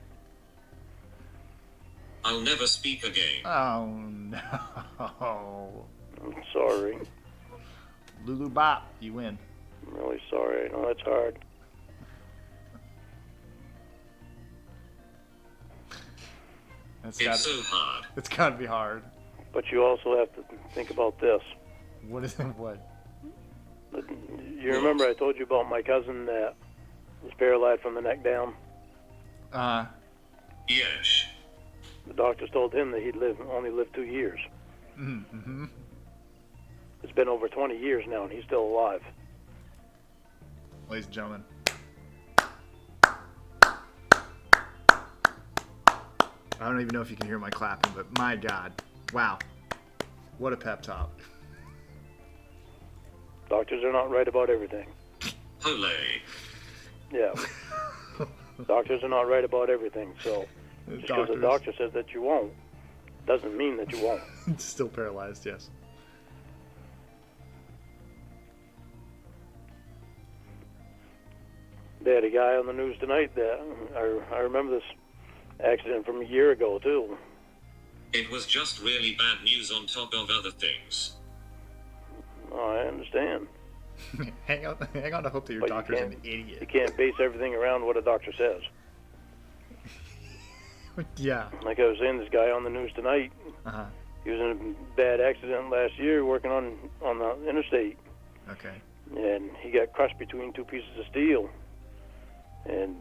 Speaker 3: I'll never speak again.
Speaker 1: Oh, no.
Speaker 2: I'm sorry.
Speaker 1: Lulu Bop, you win.
Speaker 2: I'm really sorry. I know that's hard.
Speaker 3: It's so hard.
Speaker 1: It's gotta be hard.
Speaker 2: But you also have to think about this.
Speaker 1: What is it? What?
Speaker 2: You remember I told you about my cousin that was paralyzed from the neck down?
Speaker 3: Yes.
Speaker 2: The doctors told him that he'd only live 2 years.
Speaker 1: Mm-hmm.
Speaker 2: It's been over 20 years now, and he's still alive.
Speaker 1: Ladies and gentlemen. I don't even know if you can hear my clapping, but my God. Wow. What a pep talk.
Speaker 2: Doctors are not right about everything.
Speaker 3: Ole.
Speaker 2: Yeah. Doctors are not right about everything, so just because the doctor says that you won't, doesn't mean that you won't.
Speaker 1: It's still paralyzed, yes.
Speaker 2: They had a guy on the news tonight that I remember this accident from a year ago, too.
Speaker 3: It was just really bad news on top of other things.
Speaker 2: Oh, I understand.
Speaker 1: hang on to hope that your
Speaker 2: But
Speaker 1: doctor's an idiot.
Speaker 2: You can't base everything around what a doctor says.
Speaker 1: Yeah.
Speaker 2: Like I was saying, this guy on the news tonight, he was in a bad accident last year working on the interstate.
Speaker 1: Okay.
Speaker 2: And he got crushed between two pieces of steel. And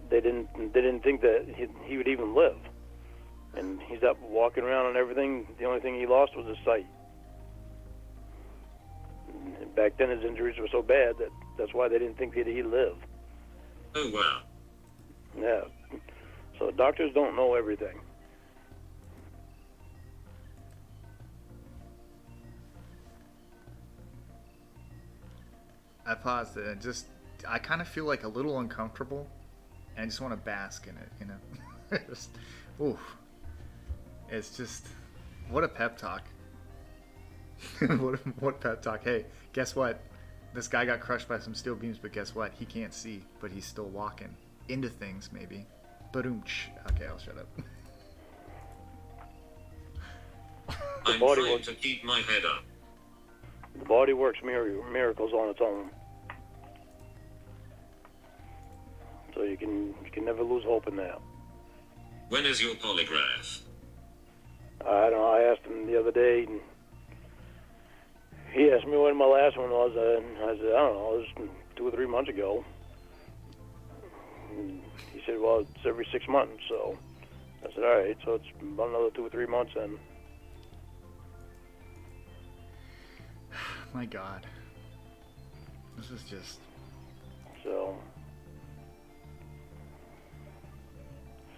Speaker 2: they didn't think that he would even live. And he's up walking around and everything. The only thing he lost was his sight. And back then his injuries were so bad that's why they didn't think that he'd live.
Speaker 3: Oh, wow.
Speaker 2: Yeah. So doctors don't know everything.
Speaker 1: I paused it and I kind of feel like a little uncomfortable, and I just want to bask in it, you know? Just, oof. It's just, what a pep talk. what pep talk. Hey, guess what? This guy got crushed by some steel beams, but guess what? He can't see, but he's still walking. Into things, maybe. Ba-doom-tsh. Okay, I'll shut up.
Speaker 3: I'm trying to keep my head up.
Speaker 2: The body works miracles on its own. So you can never lose hope in that.
Speaker 3: When is your polygraph?
Speaker 2: I don't know. I asked him the other day, and he asked me when my last one was. I said, I don't know. It was 2 or 3 months ago. And he said, well, it's every 6 months. So I said, all right. So it's about another 2 or 3 months then.
Speaker 1: My God. This is just...
Speaker 2: So,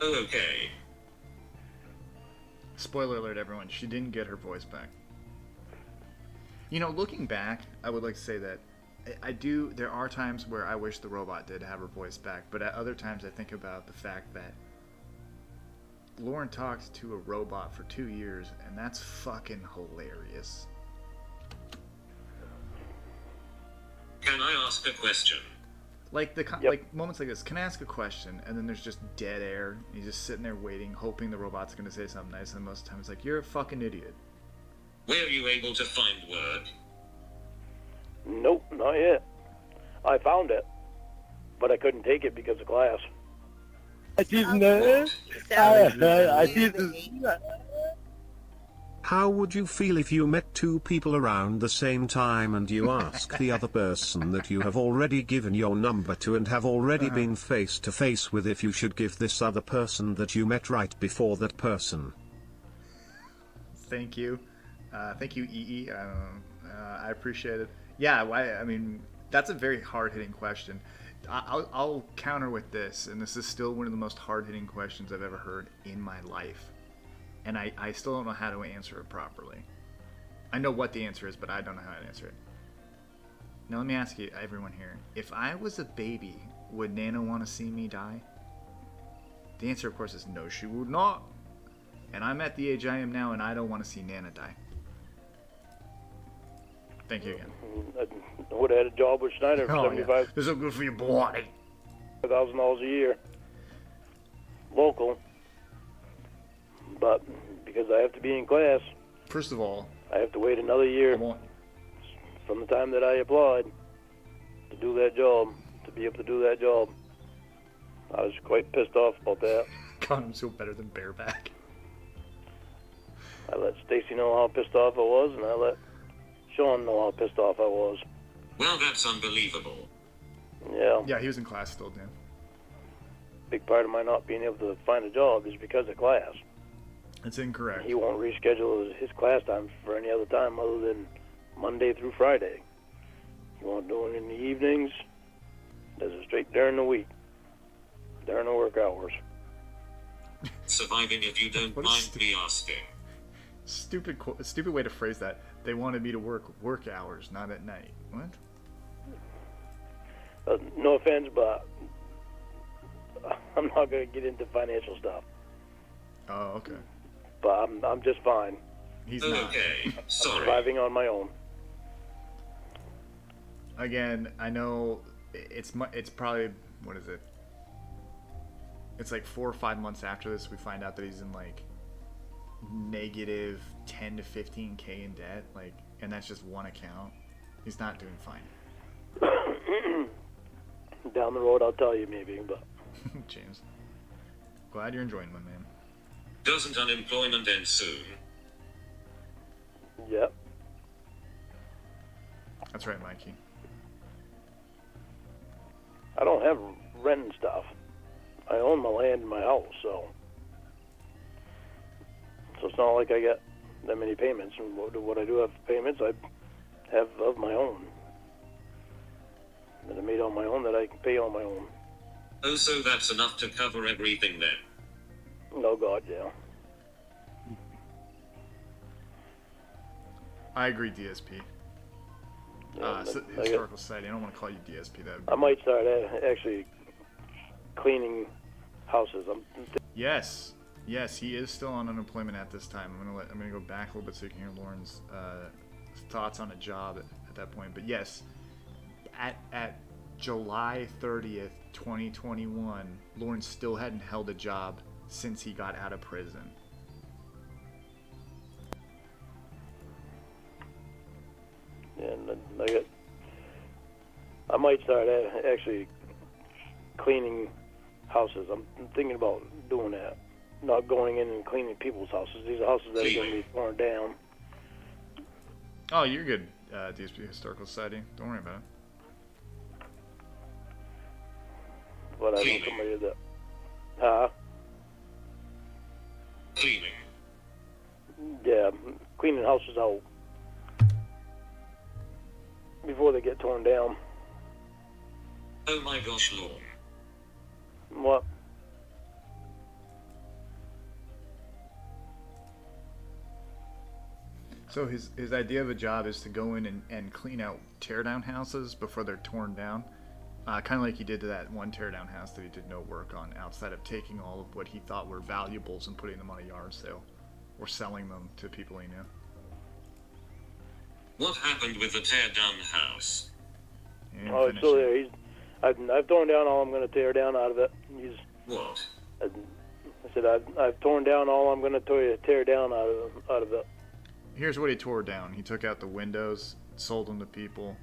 Speaker 3: Okay.
Speaker 1: Spoiler alert, everyone. She didn't get her voice back. You know, looking back, I would like to say that I do... There are times where I wish the robot did have her voice back, but at other times I think about the fact that Lauren talked to a robot for 2 years, and that's fucking hilarious.
Speaker 3: Can I ask a question?
Speaker 1: Like
Speaker 2: Yep.
Speaker 1: like moments like this, can I ask a question? And then there's just dead air. And he's just sitting there waiting, hoping the robot's gonna say something nice. And most of the time, it's like, "You're a fucking idiot."
Speaker 3: Were you able to find work?
Speaker 2: nope, not yet. I found it, but I couldn't take it because of class.
Speaker 5: I didn't know. I didn't.
Speaker 4: How would you feel if you met two people around the same time and you ask the other person that you have already given your number to and have already been face to face with if you should give this other person that you met right before that person?
Speaker 1: Thank you. Thank you, EE. I appreciate it. Yeah, I mean, that's a very hard-hitting question. I'll counter with this, and this is still one of the most hard-hitting questions I've ever heard in my life. And I still don't know how to answer it properly. I know what the answer is, but I don't know how to answer it. Now let me ask you, everyone here. If I was a baby, would Nana want to see me die? The answer, of course, is no, she would not. And I'm at the age I am now, and I don't want to see Nana die. Thank you again.
Speaker 2: I would have had a job with Schneider for
Speaker 1: Oh, yeah.
Speaker 2: $75,000
Speaker 1: This is good for your body.
Speaker 2: a year, local. But because I have to be in class,
Speaker 1: First of all,
Speaker 2: I have to wait another year from the time that I applied to do that job, to be able to do that job. I was quite pissed off about that.
Speaker 1: God, I'm so better than bareback.
Speaker 2: I let Stacy know how pissed off I was, and I let Sean know how pissed off I was.
Speaker 3: Well, that's unbelievable.
Speaker 2: Yeah,
Speaker 1: Yeah, he was in class still, Dan.
Speaker 2: big part of my not being able to find a job is because of class.
Speaker 1: It's incorrect.
Speaker 2: He won't reschedule his class time for any other time other than Monday through Friday. He won't do it in the evenings. Does it straight during the week, during the work hours.
Speaker 3: Surviving if you don't
Speaker 1: What a
Speaker 3: mind me asking.
Speaker 1: Stupid way to phrase that. They wanted me to work hours, not at night. What?
Speaker 2: No offense, but I'm not going to get into financial stuff.
Speaker 1: Oh, okay.
Speaker 2: But I'm just fine.
Speaker 1: He's not.
Speaker 3: Okay,
Speaker 2: I'm
Speaker 3: sorry.
Speaker 2: surviving on my own.
Speaker 1: Again, I know it's probably, what is it? It's like 4 or 5 months after this we find out that he's in like negative 10 to 15K in debt, like, and that's just one account. He's not doing fine.
Speaker 2: Down the road, I'll tell you maybe, but
Speaker 1: James, glad you're enjoying, my man.
Speaker 3: Doesn't unemployment end soon?
Speaker 2: yep.
Speaker 1: That's right, Mikey.
Speaker 2: I don't have rent and stuff. I own my land and my house, so it's not like I get that many payments. And what I do have payments, I have of my own that I made on my own, that I can pay on my own.
Speaker 3: Oh, so that's enough to cover everything then?
Speaker 2: Oh God, yeah.
Speaker 1: I agree, DSP.
Speaker 2: Yeah,
Speaker 1: Historical Society. I don't want to call you DSP. That would be
Speaker 2: I might start actually cleaning houses.
Speaker 1: Yes, he is still on unemployment at this time. I'm gonna go back a little bit so you can hear Lauren's thoughts on a job at that point. But yes, at July 30th, 2021, Lauren still hadn't held a job since he got out of prison.
Speaker 2: And I might start actually cleaning houses. I'm thinking about doing that. Not going in and cleaning people's houses. These are houses that are going to be torn down.
Speaker 1: Oh, you're good, DSP Historical Society. Don't worry about it.
Speaker 2: But I know somebody that...
Speaker 3: Cleaning.
Speaker 2: Yeah, cleaning houses out. before they get torn down.
Speaker 3: Oh my gosh, Lord.
Speaker 2: What?
Speaker 1: So his idea of a job is to go in and clean out teardown houses before they're torn down. Kind of like he did to that one teardown house that he did no work on, outside of taking all of what he thought were valuables and putting them on a yard sale. Or selling them to people he knew.
Speaker 3: What happened with the tear-down house?
Speaker 2: Oh, it's still there. I've torn down all I'm going to tear down out of it.
Speaker 3: What?
Speaker 2: I said I've torn down all I'm going to tear down out of it.
Speaker 1: Here's what he tore down. He took out the windows, sold them to people.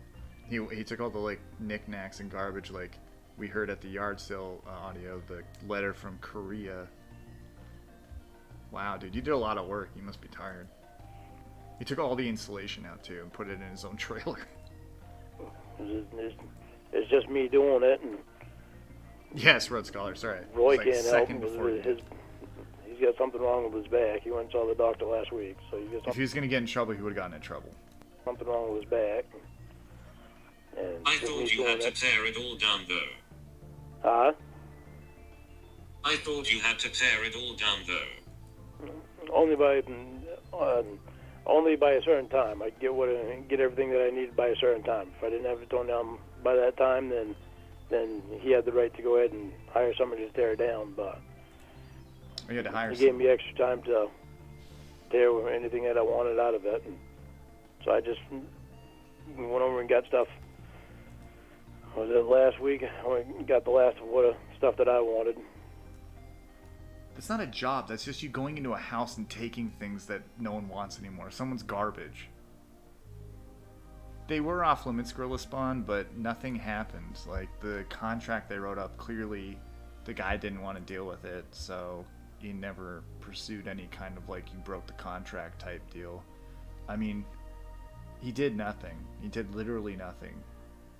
Speaker 1: He took all the like knickknacks and garbage, like we heard at the yard sale audio, the letter from Korea. Wow, dude, you did a lot of work. You must be tired. He took all the insulation out too and put it in his own trailer.
Speaker 2: It's just me doing it, and
Speaker 1: yes, Road Scholar. Sorry,
Speaker 2: Roy
Speaker 1: like
Speaker 2: can't help him. He's got something wrong with his back. He went and saw the doctor last week, so
Speaker 1: if he was gonna get in trouble, he would have gotten in trouble.
Speaker 2: Something wrong with his back. And
Speaker 3: I thought you had to tear it all down, though.
Speaker 2: Huh?
Speaker 3: I thought you had to tear it all down, though.
Speaker 2: Only by a certain time. I get everything that I needed by a certain time. If I didn't have it torn down by that time, then he had the right to go ahead and hire somebody to tear it down. But
Speaker 1: he had to hire.
Speaker 2: He gave me extra time to tear anything that I wanted out of it. And so I just went over and got stuff. Was it last week? I got the last of stuff that I wanted.
Speaker 1: That's not a job. That's just you going into a house and taking things that no one wants anymore. Someone's garbage. They were off limits, Gorilla Spawn, but nothing happened. Like, the contract they wrote up, clearly the guy didn't want to deal with it, so he never pursued any kind of, like, you broke the contract type deal. I mean, he did nothing. He did literally nothing.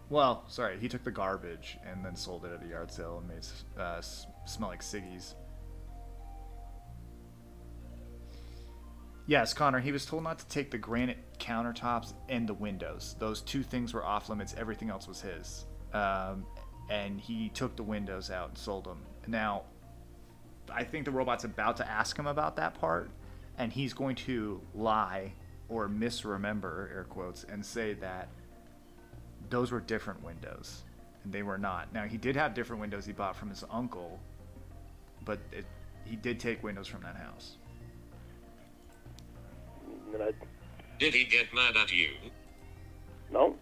Speaker 1: Well, sorry, he took the garbage and then sold it at a yard sale and made it smell like ciggies. Yes, Connor, he was told not to take the granite countertops and the windows. Those two things were off limits. Everything else was his. And he took the windows out and sold them. Now, I think the robot's about to ask him about that part, and he's going to lie or misremember, air quotes, and say that those were different windows, and they were not. Now, he did have different windows he bought from his uncle, but he did take windows from that house.
Speaker 3: Did he get mad at you?
Speaker 2: No.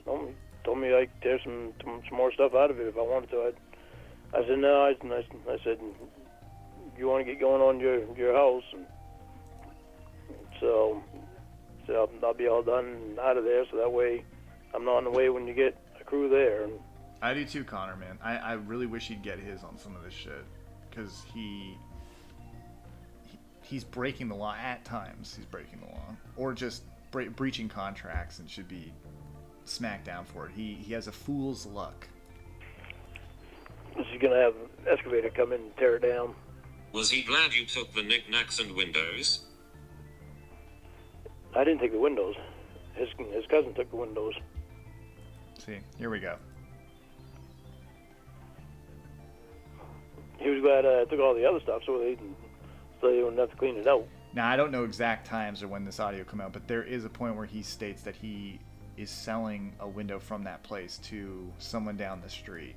Speaker 2: No, he told me I could tear some more stuff out of it if I wanted to. I said no. I said, you want to get going on your house, and so I'll be all done and out of there, so that way I'm not in the way when you get a crew there. And
Speaker 1: I do too, Connor, man. I really wish he'd get his on some of this shit, because he's breaking the law at times. He's breaking the law, or just breaching contracts, and should be smacked down for it. He has a fool's luck.
Speaker 2: Is he gonna have an excavator come in and tear it down?
Speaker 3: Was he glad you took the knickknacks and windows?
Speaker 2: I didn't take the windows. His cousin took the windows.
Speaker 1: See, here we go.
Speaker 2: He was glad I took all the other stuff so they wouldn't have to clean it out.
Speaker 1: Now, I don't know exact times or when this audio come out, but there is a point where he states that he is selling a window from that place to someone down the street.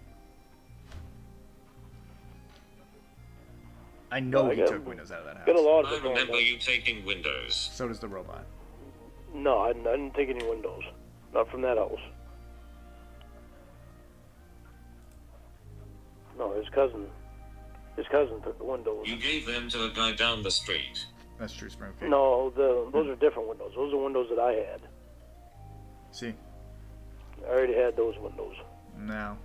Speaker 1: I know he took windows out of that house.
Speaker 2: Got a lot of
Speaker 3: I
Speaker 2: it going
Speaker 3: remember
Speaker 2: on.
Speaker 3: you taking windows.
Speaker 1: So does the robot.
Speaker 2: No, I didn't take any windows. Not from that house. No, his cousin took the windows.
Speaker 3: You gave them to a guy down the street.
Speaker 1: That's true, Springfield.
Speaker 2: No, those are different windows. Those are windows that I had.
Speaker 1: See?
Speaker 2: I already had those windows.
Speaker 1: No.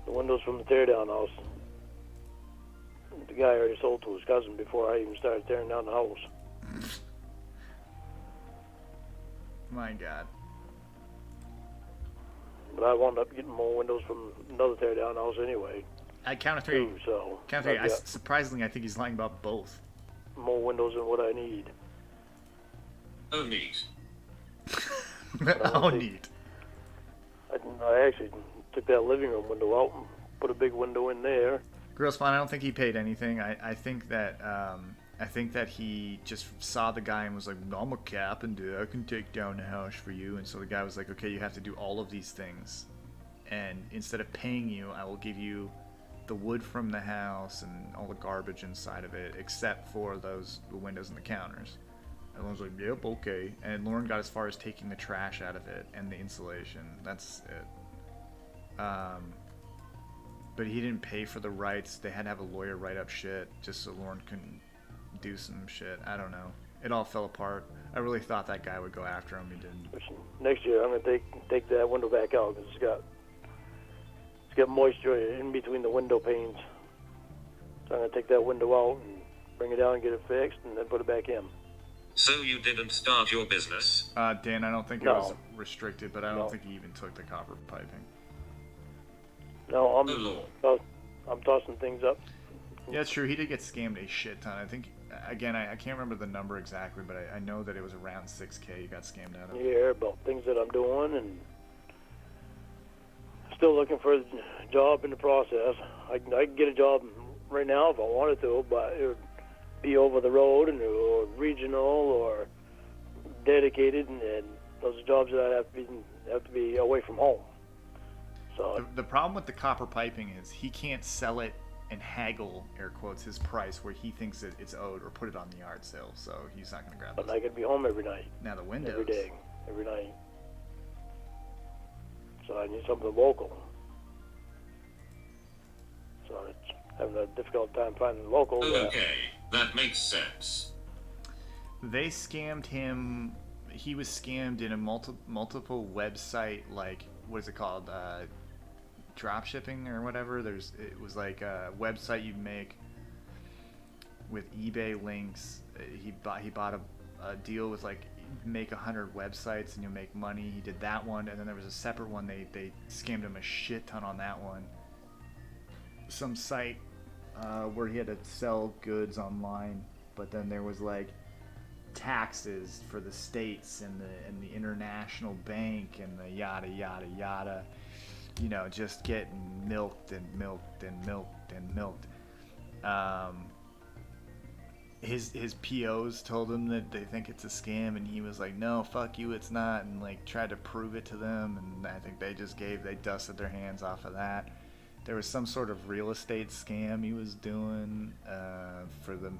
Speaker 2: The windows from the teardown house. The guy already sold to his cousin before I even started tearing down the house.
Speaker 1: My God.
Speaker 2: But I wound up getting more windows from another teardown house anyway.
Speaker 1: At count of three.
Speaker 2: Too, so
Speaker 1: Count of three.
Speaker 2: I've got
Speaker 1: Surprisingly, I think he's lying about both.
Speaker 2: more windows than what I need.
Speaker 3: Oh, neat.
Speaker 1: Oh, neat.
Speaker 2: I actually took that living room window out and put a big window in there.
Speaker 1: Girl's fine. I don't think he paid anything. I think that he just saw the guy and was like, I'm a carpenter. I can take down the house for you. And so the guy was like, okay, you have to do all of these things. And instead of paying you, I will give you the wood from the house and all the garbage inside of it, except for the windows and the counters. And Lauren's like, yep, okay. And Lauren got as far as taking the trash out of it and the insulation. That's it. But he didn't pay for the rights. They had to have a lawyer write up shit just so Lauren couldn't do some shit. I don't know. It all fell apart. I really thought that guy would go after him. He didn't.
Speaker 2: Next year, I'm gonna take that window back out because it's got moisture in between the window panes. So I'm gonna take that window out and bring it down and get it fixed, and then put it back in.
Speaker 3: So you didn't start your business?
Speaker 1: Dan, I don't think it was restricted, but I don't think he even took the copper piping.
Speaker 2: No, I'm tossing things up.
Speaker 1: Yeah, it's true. He did get scammed a shit ton. I think, again, I can't remember the number exactly, but I know that it was around $6,000 he got scammed out of.
Speaker 2: Yeah, about things that I'm doing, and still looking for a job in the process. I can get a job right now if I wanted to, but it would be over the road or regional or dedicated, and those are jobs that I have to be away from home. So
Speaker 1: the problem with the copper piping is he can't sell it and haggle, air quotes, his price where he thinks that it's owed or put it on the yard sale, so he's not going to grab it.
Speaker 2: But I could be home every night.
Speaker 1: Now the windows.
Speaker 2: Every day, every night. So I need something local. So it's having a difficult time finding local.
Speaker 3: Okay, that makes sense.
Speaker 1: They scammed him. He was scammed in a multiple website, like, what is it called? Drop shipping or whatever. It was like a website you'd make with eBay links. He bought a deal with, like, make 100 websites and you'll make money. He did that one, and then there was a separate one. They scammed him a shit ton on that one. Some site where he had to sell goods online, but then there was, like, taxes for the states and the international bank and the yada yada yada, you know, just getting milked and milked and milked and milked. His POs told him that they think it's a scam, and he was like, no, fuck you, it's not, and, like, tried to prove it to them, and I think they dusted their hands off of that. There was some sort of real estate scam he was doing for the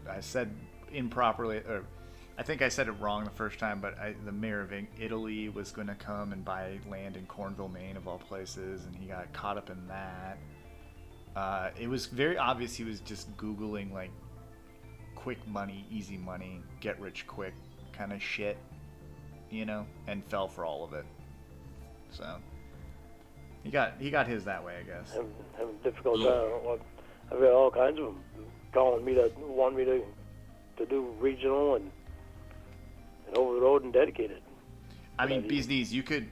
Speaker 1: I said improperly, or I think I said it wrong the first time, but the mayor of Italy was going to come and buy land in Cornville, Maine, of all places, and he got caught up in that. It was very obvious he was just Googling, like, quick money, easy money, get rich quick kind of shit, you know, and fell for all of it. So he got his that way, I guess.
Speaker 2: Having a difficult time. I've got all kinds of them calling me to want me to do regional and over the road and dedicated.
Speaker 1: I mean, bees knees, you could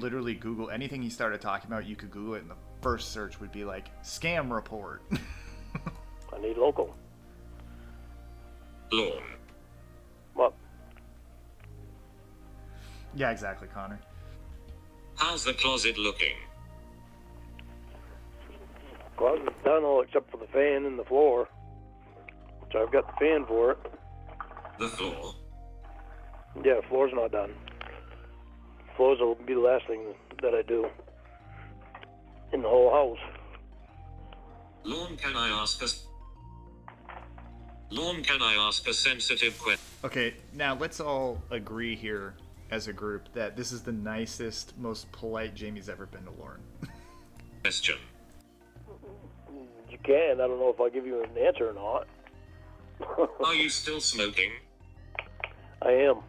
Speaker 1: literally Google anything he started talking about. You could Google it, and the first search would be like scam report.
Speaker 2: I need local.
Speaker 3: Lawn.
Speaker 2: What?
Speaker 1: Yeah, exactly, Connor.
Speaker 3: How's the closet looking?
Speaker 2: Closet's done all except for the fan and the floor. So I've got the fan for it.
Speaker 3: The floor?
Speaker 2: Yeah, the floor's not done. Floors will be the last thing that I do in the whole house.
Speaker 3: Lawn, can I ask a sensitive question?
Speaker 1: Okay, now let's all agree here as a group that this is the nicest, most polite Jamie's ever been to Lauren.
Speaker 3: Question.
Speaker 2: You can. I don't know if I'll give you an answer or not.
Speaker 3: Are you still smoking?
Speaker 2: I am.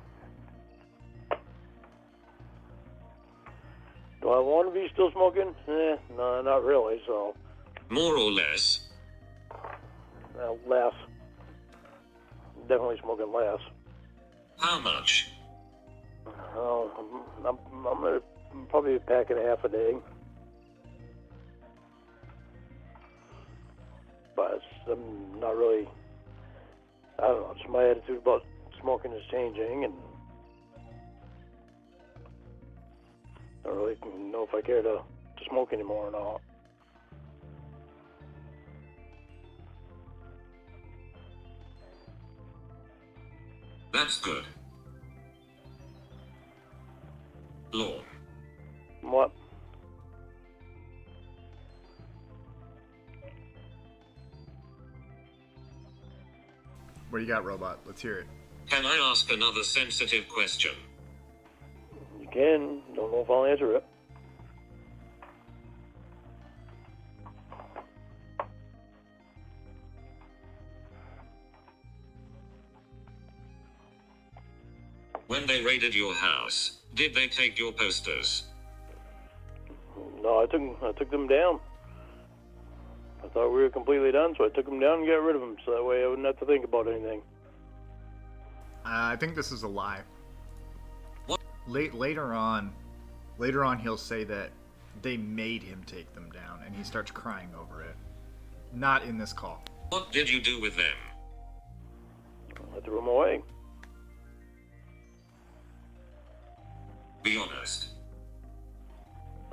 Speaker 2: Do I want to be still smoking? No, not really, so.
Speaker 3: More or less?
Speaker 2: Less. Definitely smoking less.
Speaker 3: How much?
Speaker 2: I'm gonna probably a pack and a half a day. But I'm not really, I don't know, just my attitude about smoking is changing, and don't really know if I care to smoke anymore or not.
Speaker 3: That's good. Lord.
Speaker 2: What?
Speaker 1: What do you got, Robot? Let's hear it.
Speaker 3: Can I ask another sensitive question?
Speaker 2: You can. Don't know if I'll answer it.
Speaker 3: When they raided your house, did they take your posters?
Speaker 2: No, I took them down. I thought we were completely done, so I took them down and got rid of them, so that way I wouldn't have to think about anything.
Speaker 1: I think this is a lie.
Speaker 3: What?
Speaker 1: Later on, he'll say that they made him take them down, and he starts crying over it. Not in this call.
Speaker 3: What did you do with them?
Speaker 2: I threw them away.
Speaker 3: Be honest.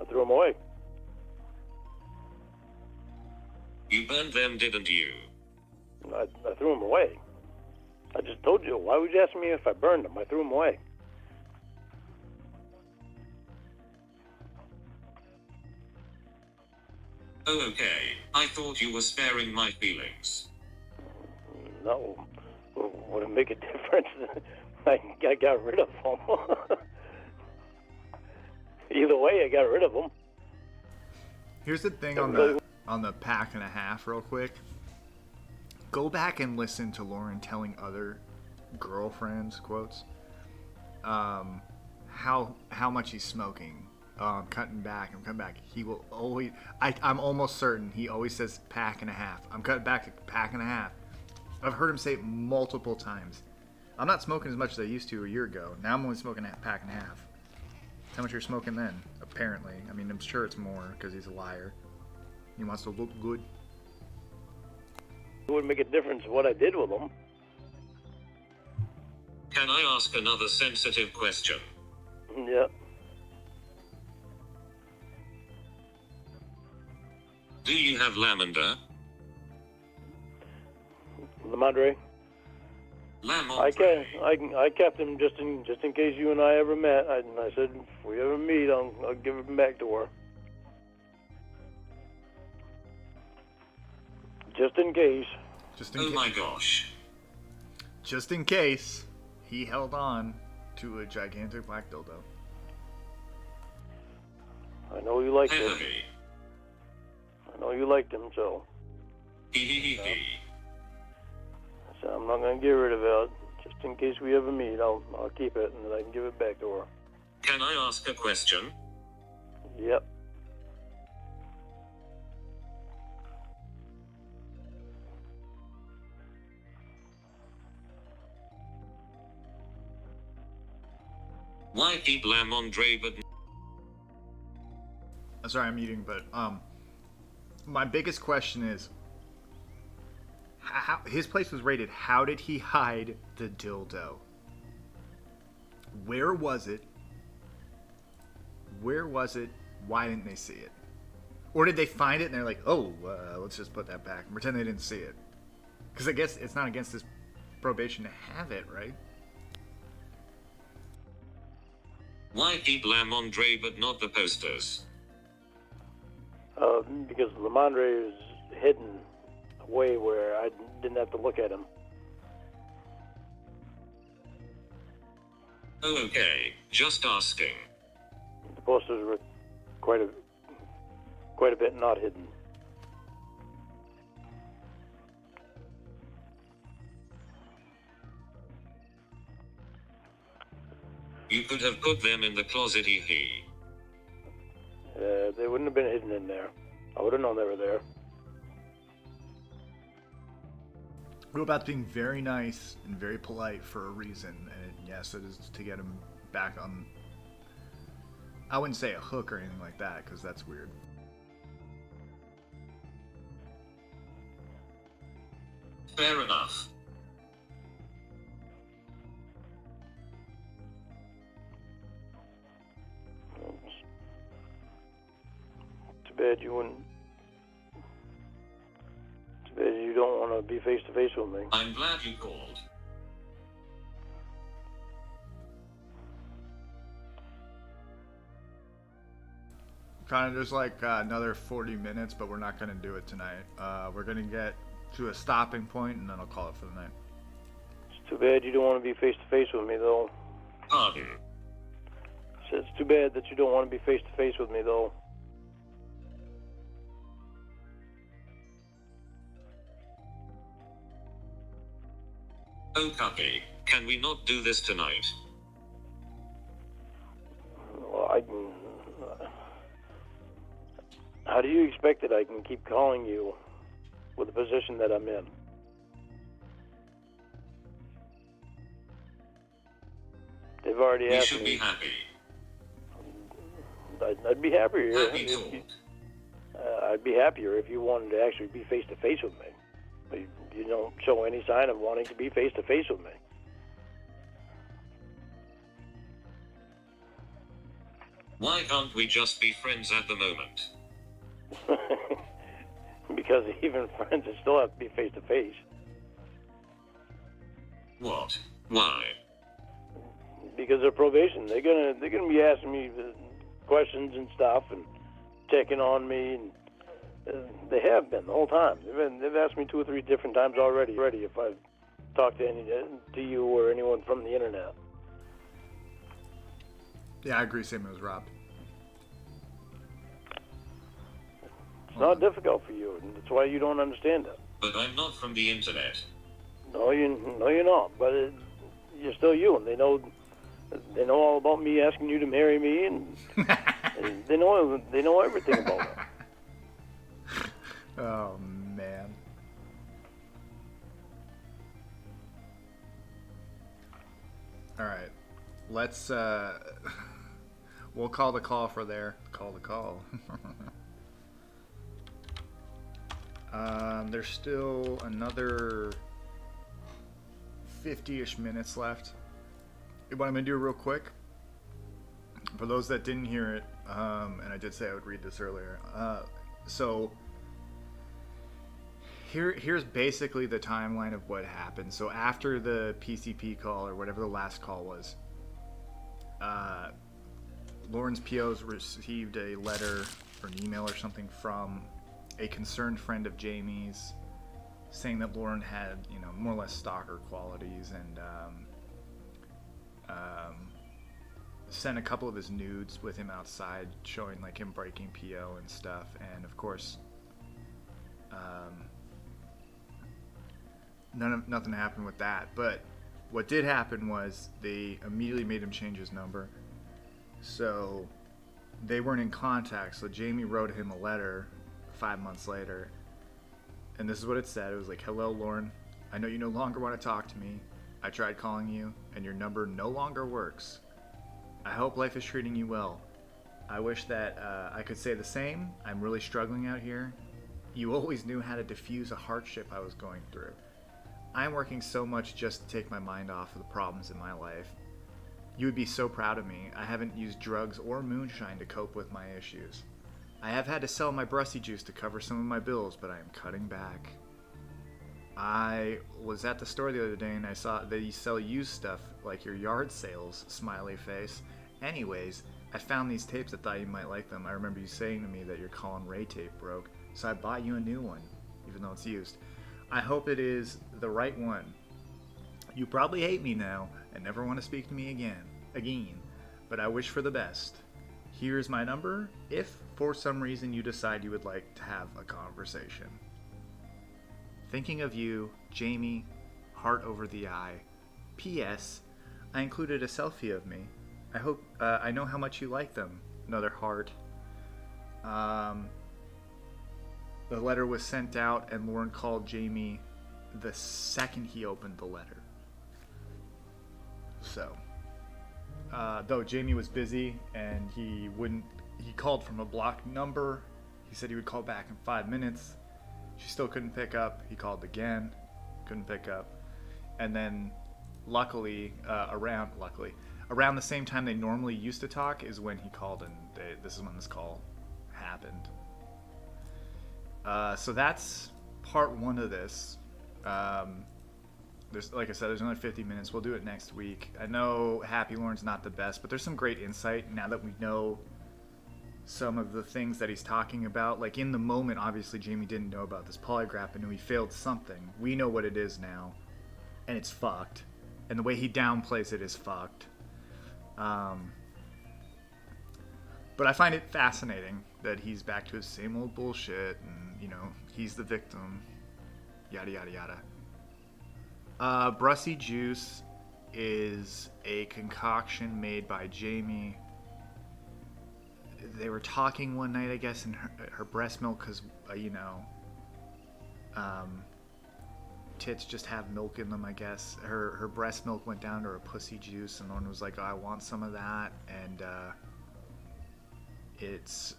Speaker 2: I threw them away.
Speaker 3: You burned them, didn't you?
Speaker 2: I threw them away. I just told you. Why would you ask me if I burned them? I threw them away.
Speaker 3: Oh, okay. I thought you were sparing my feelings.
Speaker 2: No. Would it make a difference? I got rid of them. Either way, I got rid of them.
Speaker 1: Here's the thing on the pack and a half, real quick. Go back and listen to Lauren telling other girlfriends, quotes, how much he's smoking. I'm cutting back. He will always. I'm almost certain he always says pack and a half. I'm cutting back to pack and a half. I've heard him say it multiple times. I'm not smoking as much as I used to a year ago. Now I'm only smoking a pack and a half. How much you're smoking then? Apparently. I mean, I'm sure it's more because he's a liar. He wants to look good.
Speaker 2: It wouldn't make a difference what I did with them.
Speaker 3: Can I ask another sensitive question?
Speaker 2: Yeah.
Speaker 3: Do you have lamender?
Speaker 2: Lamandre?
Speaker 3: Lamondre.
Speaker 2: I kept him just in case you and I ever met. I said if we ever meet, I'll give him back to her. Just in case.
Speaker 3: Oh my gosh.
Speaker 1: Just in case, he held on to a gigantic black dildo.
Speaker 2: I know you liked him.
Speaker 3: Heavy.
Speaker 2: I know you liked him, so.
Speaker 3: Hee hee hee hee.
Speaker 2: So I'm not going to get rid of it. Just in case we ever meet, I'll keep it and then I can give it back to her.
Speaker 3: Can I ask a question?
Speaker 2: Yep.
Speaker 3: Why keep Lamondre but...
Speaker 1: Sorry, I'm eating, but my biggest question is, how his place was raided. How did he hide the dildo? Where was it? Why didn't they see it? Or did they find it and they're like, oh, let's just put that back and pretend they didn't see it? Because I guess it's not against his probation to have it, right?
Speaker 3: Why keep Lamondre but not the posters?
Speaker 2: Because Lamandre is hidden away where I didn't have to look at him.
Speaker 3: Oh, okay. Just asking.
Speaker 2: The posters were quite a bit not hidden.
Speaker 3: You could have put them in the closet, hee hee.
Speaker 2: They wouldn't have been hidden in there. I would have known they were there.
Speaker 1: We're about being very nice and very polite for a reason, and yes, it is to get him back on. I wouldn't say a hook or anything like that, because that's weird.
Speaker 3: Fair enough.
Speaker 2: bad you wouldn't. Too bad you don't want to be face to face with me.
Speaker 3: I'm glad you called.
Speaker 1: Kind of just like another 40 minutes, but we're not going to do it tonight. We're going to get to a stopping point, and then I'll call it for the night.
Speaker 2: It's too bad you don't want to be face to face with me, though.
Speaker 3: Pardon.
Speaker 2: So it's too bad that you don't want to be face to face with me, though.
Speaker 3: Oh, Cuppy, can we not do this tonight?
Speaker 2: Well, I can. How do you expect that I can keep calling you with the position that I'm in? They've already
Speaker 3: We
Speaker 2: asked
Speaker 3: should
Speaker 2: me.
Speaker 3: be happy.
Speaker 2: I'd be happier.
Speaker 3: Happy
Speaker 2: if
Speaker 3: talk.
Speaker 2: you, I'd be happier if you wanted to actually be face to face with me. But you don't show any sign of wanting to be face to face with me.
Speaker 3: Why can't we just be friends at the moment?
Speaker 2: Because even friends that still have to be face to face.
Speaker 3: What? Why?
Speaker 2: Because of probation, they're gonna be asking me questions and stuff and checking on me, and they have been the whole time. They've asked me 2 or 3 different times already if I've talked to you or anyone from the internet.
Speaker 1: Yeah, I agree. Same as Rob.
Speaker 2: It's not difficult for you, and that's why you don't understand it.
Speaker 3: But I'm not from the internet.
Speaker 2: No, you're not. But you're still you, and they know all about me asking you to marry me, and they know everything about it.
Speaker 1: Oh, man. All right. Let's, we'll call the call for there. Call the call. There's still another 50-ish minutes left. What I'm going to do real quick, for those that didn't hear it, and I did say I would read this earlier, so here's basically the timeline of what happened. So after the PCP call, or whatever the last call was, Lauren's POs received a letter or an email or something from a concerned friend of Jamie's, saying that Lauren had, more or less stalker qualities, and sent a couple of his nudes with him outside, showing like him breaking PO and stuff. And of course, nothing happened with that. But what did happen was they immediately made him change his number, so they weren't in contact. So Jamie wrote him a letter 5 months later, and this is what it said. It was like, "Hello, Lauren. I know you no longer want to talk to me. I tried calling you, and your number no longer works. I hope life is treating you well. I wish that I could say the same. I'm really struggling out here. You always knew how to diffuse a hardship I was going through. I'm working so much just to take my mind off of the problems in my life. You would be so proud of me. I haven't used drugs or moonshine to cope with my issues. I have had to sell my Brussy juice to cover some of my bills, but I am cutting back. I was at the store the other day and I saw that you sell used stuff like your yard sales, smiley face. Anyways, I found these tapes. I thought you might like them. I remember you saying to me that your Colin Ray tape broke, so I bought you a new one, even though it's used. I hope it is the right one. You probably hate me now and never want to speak to me again, but I wish for the best. Here's my number if for some reason you decide you would like to have a conversation. Thinking of you, Jamie, heart over the eye. P.S. I included a selfie of me. I hope, I know how much you like them." Another heart. The letter was sent out, and Lauren called Jamie the second he opened the letter. So, though Jamie was busy and he called from a blocked number. He said he would call back in 5 minutes. She still couldn't pick up. He called again, couldn't pick up. And then luckily, around the same time they normally used to talk is when he called, and this is when this call happened. So that's part one of this. There's, like I said, there's another 50 minutes. We'll do it next week. I know Happy Lauren's not the best, but there's some great insight now that we know some of the things that he's talking about. Like, in the moment, obviously, Jamie didn't know about this polygraph and knew he failed something. We know what it is now, and it's fucked. And the way he downplays it is fucked. But I find it fascinating that he's back to his same old bullshit, and, you know, he's the victim. Yada, yada, yada. Brussy juice is a concoction made by Jamie. They were talking one night, I guess, in her breast milk, because, tits just have milk in them, I guess. Her breast milk went down to her pussy juice, and Lauren was like, oh, I want some of that, and, it's,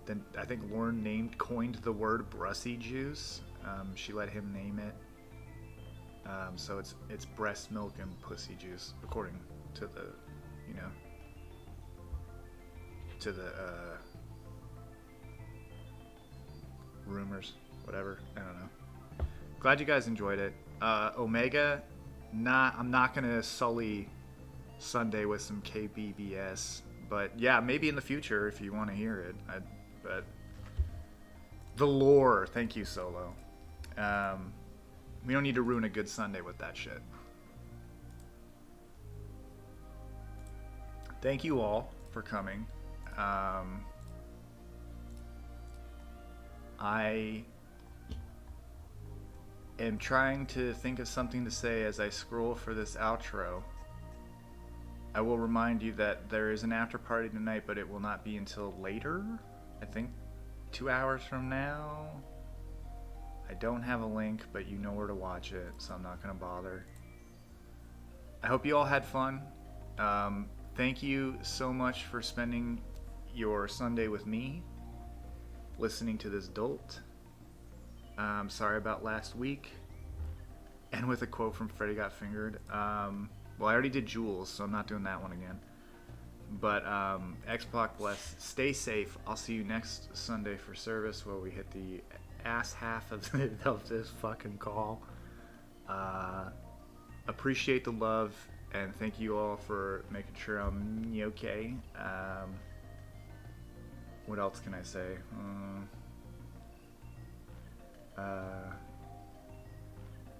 Speaker 1: then I think Lauren coined the word Brussy juice. She let him name it. So it's breast milk and pussy juice, according to the, to the rumors, whatever. I don't know. Glad you guys enjoyed it. Omega, I'm not gonna sully Sunday with some KBBS, but yeah, maybe in the future if you want to hear it. But the lore, thank you, Solo. We don't need to ruin a good Sunday with that shit. Thank you all for coming. I am trying to think of something to say as I scroll for this outro. I will remind you that there is an after party tonight, but it will not be until later. I think 2 hours from now. I don't have a link, but you know where to watch it, so I'm not going to bother. I hope you all had fun. Thank you so much for spending your Sunday with me, listening to this dolt. Sorry about last week. And with a quote from Freddy Got Fingered. Well, I already did Jules, so I'm not doing that one again. But X-Block bless. Stay safe. I'll see you next Sunday for service where we hit the ass half of this fucking call. Appreciate the love, and thank you all for making sure I'm okay. What else can I say?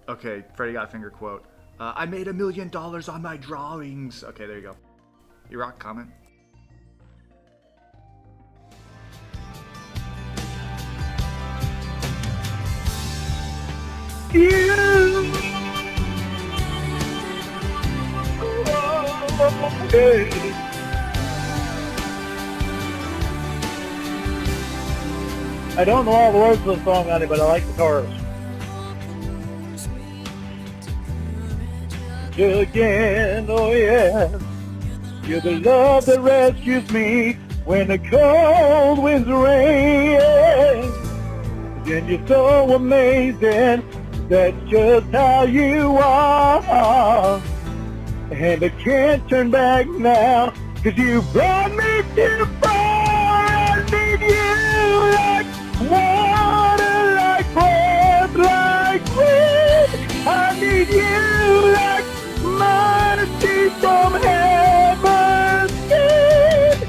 Speaker 1: Okay, Freddy Got Finger quote. I made $1 million on my drawings. Okay, there you go. You rock, comment.
Speaker 5: I don't know all the words of the song, honey, but I like the chorus. Again, oh yeah, you're the love that rescues me when the cold winds rain. And you're so amazing, that's just how you are. And I can't turn back now, 'cause you brought me too far. I need you like water, like breath, like wind. I need you like mercy from heaven's gate.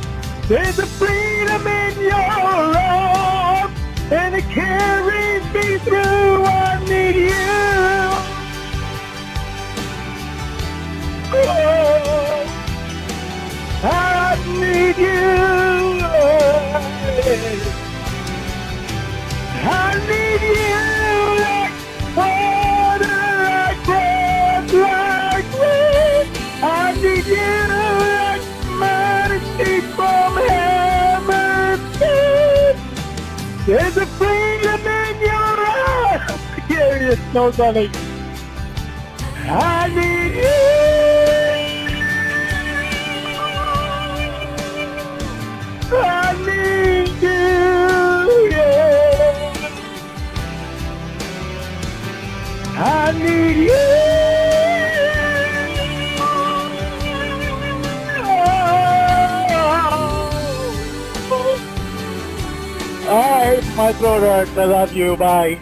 Speaker 5: There's a freedom in your arms, and it carries me through. I need you. Oh, I need you. I need you like water, like breath, like wind. I need you like mercy from heaven's gate. There's a freedom in your eyes. Yeah, it's no funny. I need you. I need you, yeah. I need you. Oh, my My throat hurts. I love you. Bye.